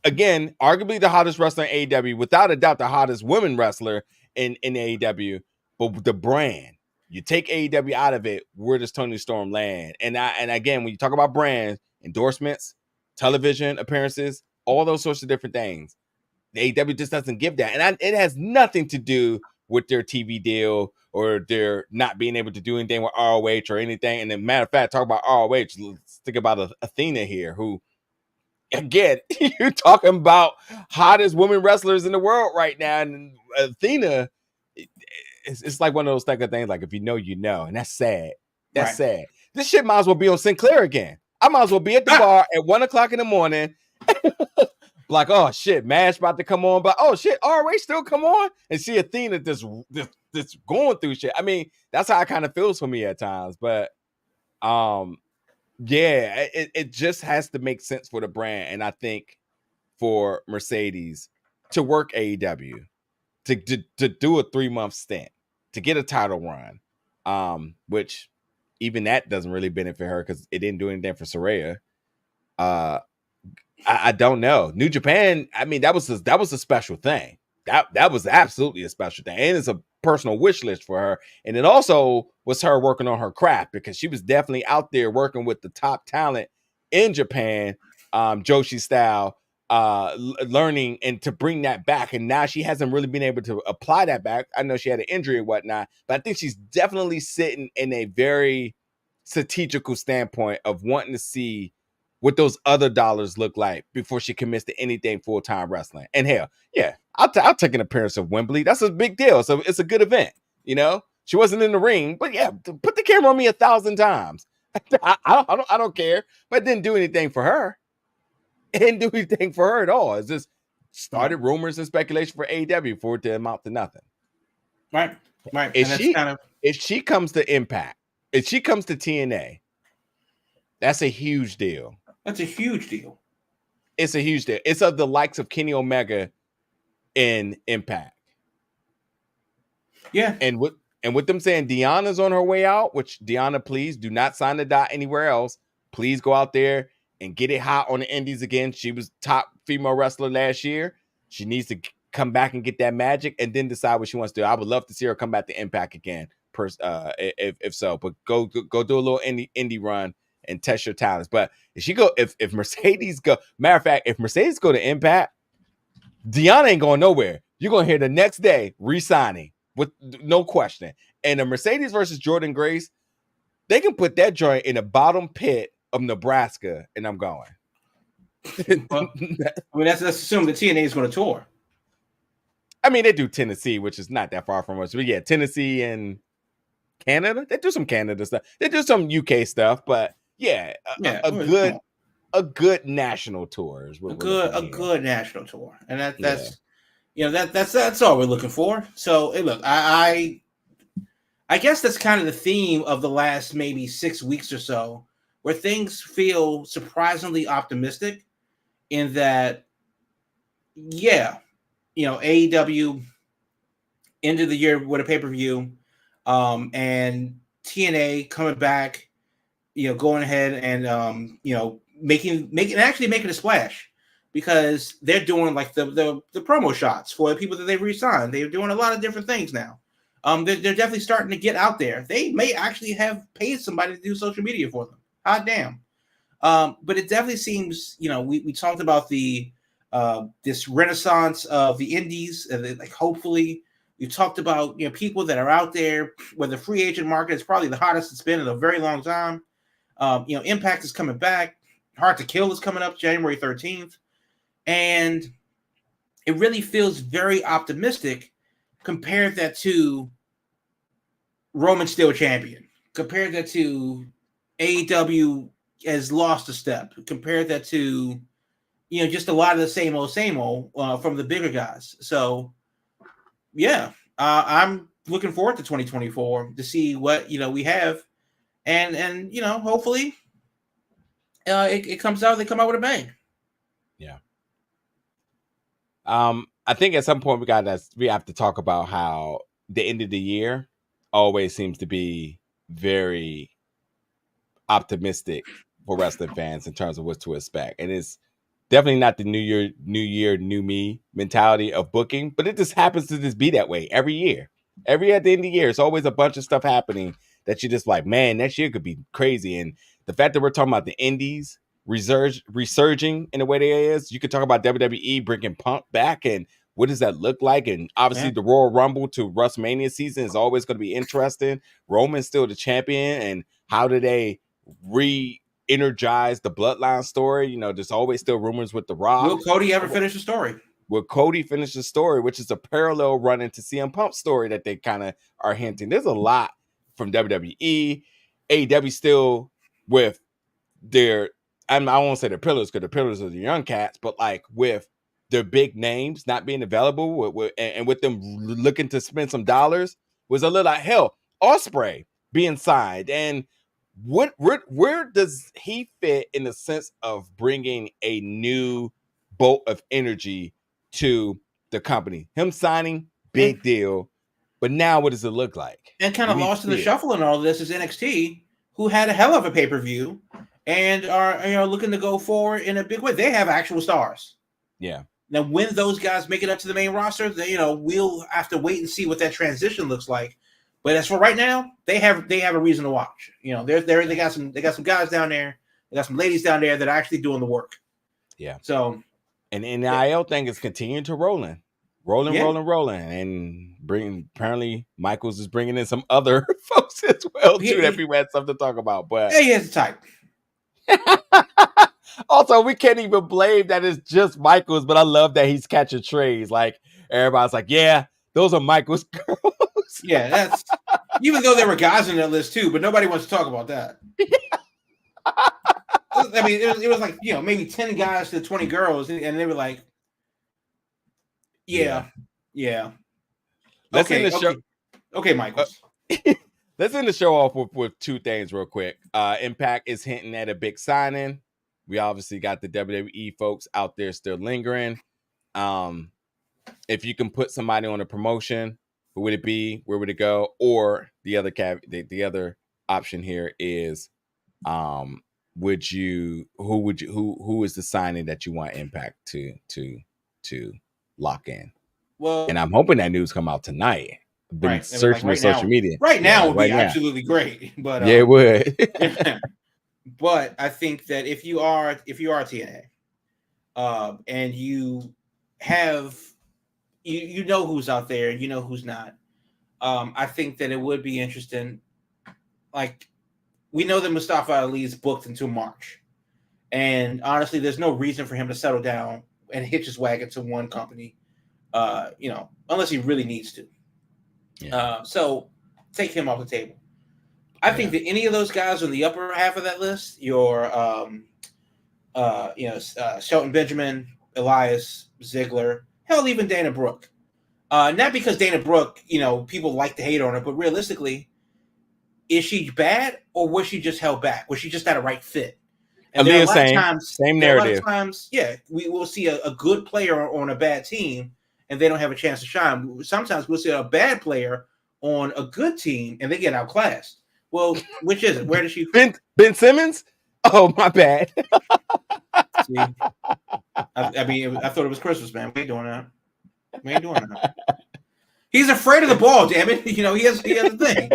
again arguably the hottest wrestler in AEW, without a doubt the hottest women wrestler in AEW. But the brand, you take AEW out of it, where does Tony Storm land? And again, when you talk about brands, endorsements, television appearances, all those sorts of different things, the AEW just doesn't give that. And it has nothing to do with their TV deal or their not being able to do anything with ROH or anything. And as a matter of fact, talk about ROH, let's think about Athena here, who, again, you're talking about hottest women wrestlers in the world right now. And Athena, it's like one of those type of things, like if you know, you know. And that's sad. That's sad. This shit might as well be on Sinclair again. I might as well be at the bar at 1 o'clock in the morning. Like, oh shit, MASH about to come on, but oh shit, ROH still come on, and see Athena just going through shit. I mean, that's how it kind of feels for me at times. But yeah, it just has to make sense for the brand, and I think for Mercedes to work AEW, to do a 3-month stint, to get a title run, which even that doesn't really benefit her because it didn't do anything for Saraya. I don't know. New Japan, I mean, that was a special thing. That was absolutely a special thing. And it's a personal wish list for her. And it also was her working on her craft, because she was definitely out there working with the top talent in Japan, Joshi style, learning and to bring that back. And now she hasn't really been able to apply that back. I know she had an injury and whatnot, but I think she's definitely sitting in a very strategical standpoint of wanting to see what those other dollars look like before she commits to anything full-time wrestling. And hell, yeah, I'll take an appearance of Wembley. That's a big deal. So it's a good event, you know? She wasn't in the ring, but yeah, put the camera on me 1,000 times. I don't care, but it didn't do anything for her. It didn't do anything for her at all. It's just started rumors and speculation for AEW for it to amount to nothing. Right. If she comes to Impact, if she comes to TNA, that's a huge deal. That's a huge deal. It's a huge deal. It's of the likes of Kenny Omega in Impact. Yeah. And with them saying Deanna's on her way out, which Deanna, please do not sign the dot anywhere else. Please go out there and get it hot on the indies again. She was top female wrestler last year. She needs to come back and get that magic and then decide what she wants to do. I would love to see her come back to Impact again, if so. But go do a little indie run and test your talents. But if Mercedes go, matter of fact, if Mercedes go to Impact, Deanna ain't going nowhere. You're going to hear the next day re-signing with no question. And a Mercedes versus Jordan Grace, they can put that joint in the bottom pit of Nebraska, and I'm going. Well, I mean, let's assume the TNA is going to tour. I mean, they do Tennessee, which is not that far from us. But yeah, Tennessee and Canada, they do some Canada stuff. They do some UK stuff, but yeah, a good national tour is what a good national tour, and that's all we're looking for. So hey, look, I guess that's kind of the theme of the last maybe 6 weeks or so, where things feel surprisingly optimistic. In that, yeah, AEW ended the year with a pay-per-view, and TNA coming back, going ahead and making a splash, because they're doing like the promo shots for the people that they've re-signed. They're doing a lot of different things now. They're definitely starting to get out there. They may actually have paid somebody to do social media for them. Hot damn. But it definitely seems, we talked about the this renaissance of the indies, and like hopefully You talked about people that are out there where the free agent market is probably the hottest it's been in a very long time. Impact is coming back. Hard to Kill is coming up January 13th. And it really feels very optimistic. Compare that to Roman still champion. Compare that to AEW has lost a step. Compare that to, just a lot of the same old from the bigger guys. So, yeah, I'm looking forward to 2024 to see what we have, and hopefully, it comes out. They come out with a bang. Yeah. I think at some point we have to talk about how the end of the year always seems to be very optimistic for wrestling fans in terms of what to expect. And it's definitely not the new year, new me mentality of booking, but it just happens to just be that way every year. At the end of the year, it's always a bunch of stuff happening that you're just like, man, next year could be crazy. And the fact that we're talking about the indies resurging in the way they is, you could talk about WWE bringing Punk back and what does that look like? And obviously the Royal Rumble to WrestleMania season is always going to be interesting. Roman's still the champion, and how do they re-energize the bloodline story? There's always still rumors with The Rock. Will Cody ever finish the story? Will Cody finish the story, which is a parallel run into CM Punk's story that they kind of are hinting. There's a lot from WWE. AEW still with their, I won't say their pillars because the pillars are the young cats, but like with their big names not being available and with them looking to spend some dollars, was a little like, hell, Ospreay being signed. And where does he fit in the sense of bringing a new bolt of energy to the company? Him signing, big deal. But now what does it look like? And kind of lost in the shuffle in all of this is NXT, who had a hell of a pay-per-view and are looking to go forward in a big way. They have actual stars. Yeah. Now, when those guys make it up to the main roster, we'll have to wait and see what that transition looks like. But as for right now, they have a reason to watch. They got some guys down there, they got some ladies down there that are actually doing the work. Yeah. So, and the NIL thing is continuing to rolling, and apparently Michaels is bringing in some other folks as well too that people had something to talk about. But he has a type. Also, we can't even blame that it's just Michaels, but I love that he's catching trays. Like everybody's like, yeah, those are Michaels girls. Yeah, that's even though there were guys in that list too, but nobody wants to talk about that. I mean, it was like maybe 10 guys to 20 girls, and they were like, yeah. Let's end the show. Okay, Michaels. Let's end the show off with two things real quick. Impact is hinting at a big signing. We obviously got the WWE folks out there still lingering. If you can put somebody on a promotion, who would it be? Where would it go? Or the other option here is, who is the signing that you want Impact to lock in? Well, and I'm hoping that news come out tonight. I've been searching on social media. Right now would be absolutely great, but yeah, it would. But I think that if you are TNA, and you have you know who's out there, you know who's not. I think that it would be interesting. Like, we know that Mustafa Ali is booked until March, and honestly, there's no reason for him to settle down and hitch his wagon to one company. Unless he really needs to. Yeah. So take him off the table. I think that any of those guys on the upper half of that list, your Shelton Benjamin, Elias, Ziggler, hell, even Dana Brooke. Not because Dana Brooke, people like to hate on her, but realistically, is she bad or was she just held back? Was she just not a right fit? And there are a lot of times, same narrative. A lot of times, we will see a good player on a bad team and they don't have a chance to shine. Sometimes we'll see a bad player on a good team and they get outclassed. Well, which is it? Where does she? Ben Simmons? Oh, my bad. See, I mean, I thought it was Christmas, man. We ain't doing that. He's afraid of the ball. Damn it! He has a thing.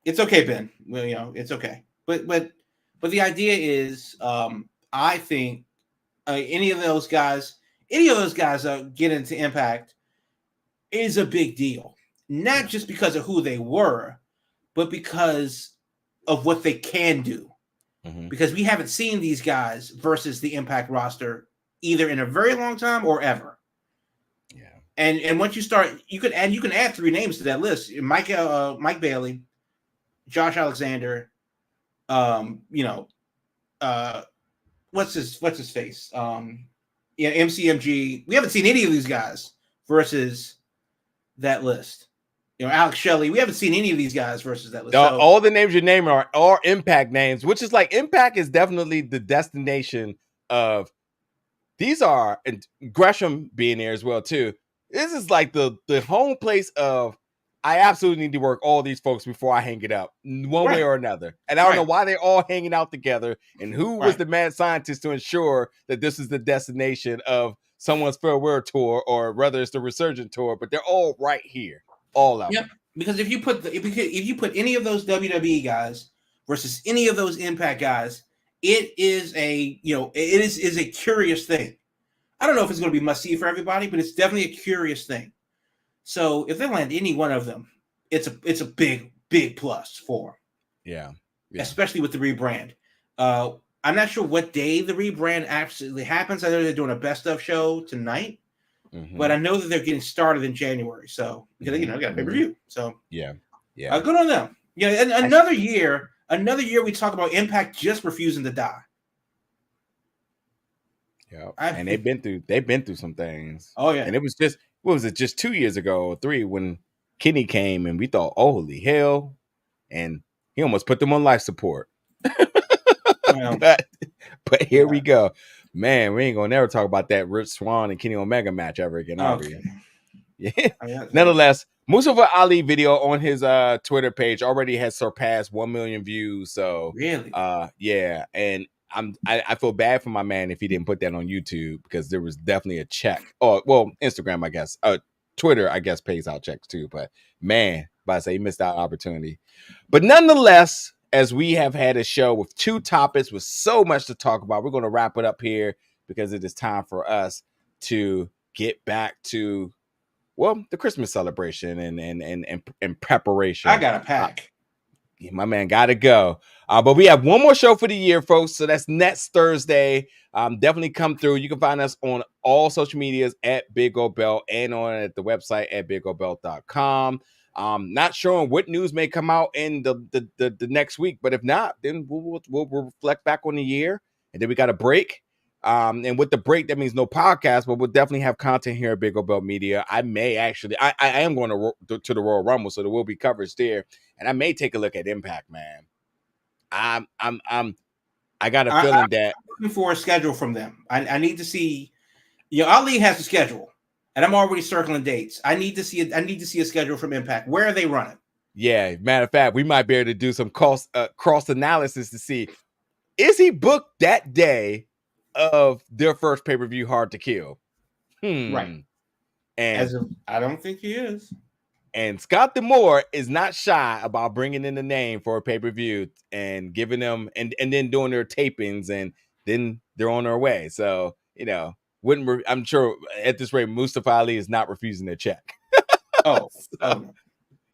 It's okay, Ben. Well, it's okay. But the idea is, I think any of those guys, any of those guys get into Impact is a big deal. Not just because of who they were, but because of what they can do. Mm-hmm. Because we haven't seen these guys versus the Impact roster either in a very long time or ever. Yeah. And once you start, you can add 3 names to that list: Mike Bailey, Josh Alexander, what's his face? MCMG. We haven't seen any of these guys versus that list. Alex Shelley. We haven't seen any of these guys versus that list. All the names you're naming are Impact names, which is like Impact is definitely the destination of. These are, and Gresham being there as well too. This is like the home place of. I absolutely need to work all these folks before I hang it up, one way or another. And I don't know why they're all hanging out together, and who was the mad scientist to ensure that this is the destination of someone's farewell tour, or whether it's the Resurgent tour. But they're all right here, all of them. Because if you put any of those WWE guys versus any of those Impact guys, it is a is a curious thing. I don't know if it's going to be must see for everybody, but it's definitely a curious thing. So if they land any one of them, it's a big plus for them. Yeah. Especially with the rebrand. I'm not sure what day the rebrand actually happens. I know they're doing a best of show tonight, but I know that they're getting started in January. So because they got a pay-per-view. So yeah, good on them. Yeah, and another year we talk about Impact just refusing to die. Yeah, and they've been through some things. Oh yeah, and it was just. What was it? Just 2 years ago or 3 when Kenny came and we thought, oh, holy hell. And he almost put them on life support. But here we go. Man, we ain't going to never talk about that Rich Swann and Kenny Omega match ever again, are we? Yeah. Nonetheless, Mustafa Ali video on his Twitter page already has surpassed 1 million views. So really? Yeah. And I feel bad for my man if he didn't put that on YouTube, because there was definitely a check. Oh, well, Instagram, I guess. Twitter, I guess, pays out checks too. But man, I say he missed out opportunity. But nonetheless, as we have had a show with 2 topics with so much to talk about, we're going to wrap it up here because it is time for us to get back to the Christmas celebration and preparation. I got a pack. My man got to go. But we have one more show for the year, folks. So that's next Thursday. Definitely come through. You can find us on all social medias at Big O Belt and at the website at bigobelt.com. Not sure what news may come out in the next week, but if not, then we'll reflect back on the year, and then we got a break. And with the break, that means no podcast, but we'll definitely have content here at Big O Belt Media. I may actually, I am going to the Royal Rumble, so there will be coverage there, and I may take a look at Impact, man. I got a feeling that I'm looking for a schedule from them. I need to see. Ali has a schedule, and I'm already circling dates. I need to see a schedule from Impact. Where are they running? Yeah, matter of fact, we might be able to do some cross analysis to see, is he booked that day of their first pay-per-view, Hard to Kill? Right. And I don't think he is. And Scott D'Amore is not shy about bringing in the name for a pay-per-view and giving them and then doing their tapings, and then they're on their way. So, I'm sure at this rate, Mustafa Ali is not refusing their check.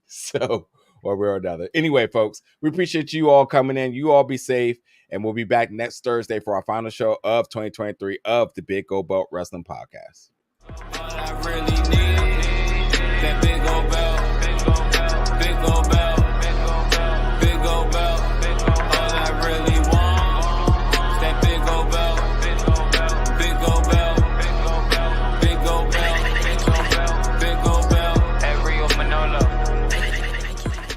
So one way or another. Anyway, folks, we appreciate you all coming in. You all be safe, and we'll be back next Thursday for our final show of 2023 of the Big Go Belt Wrestling Podcast.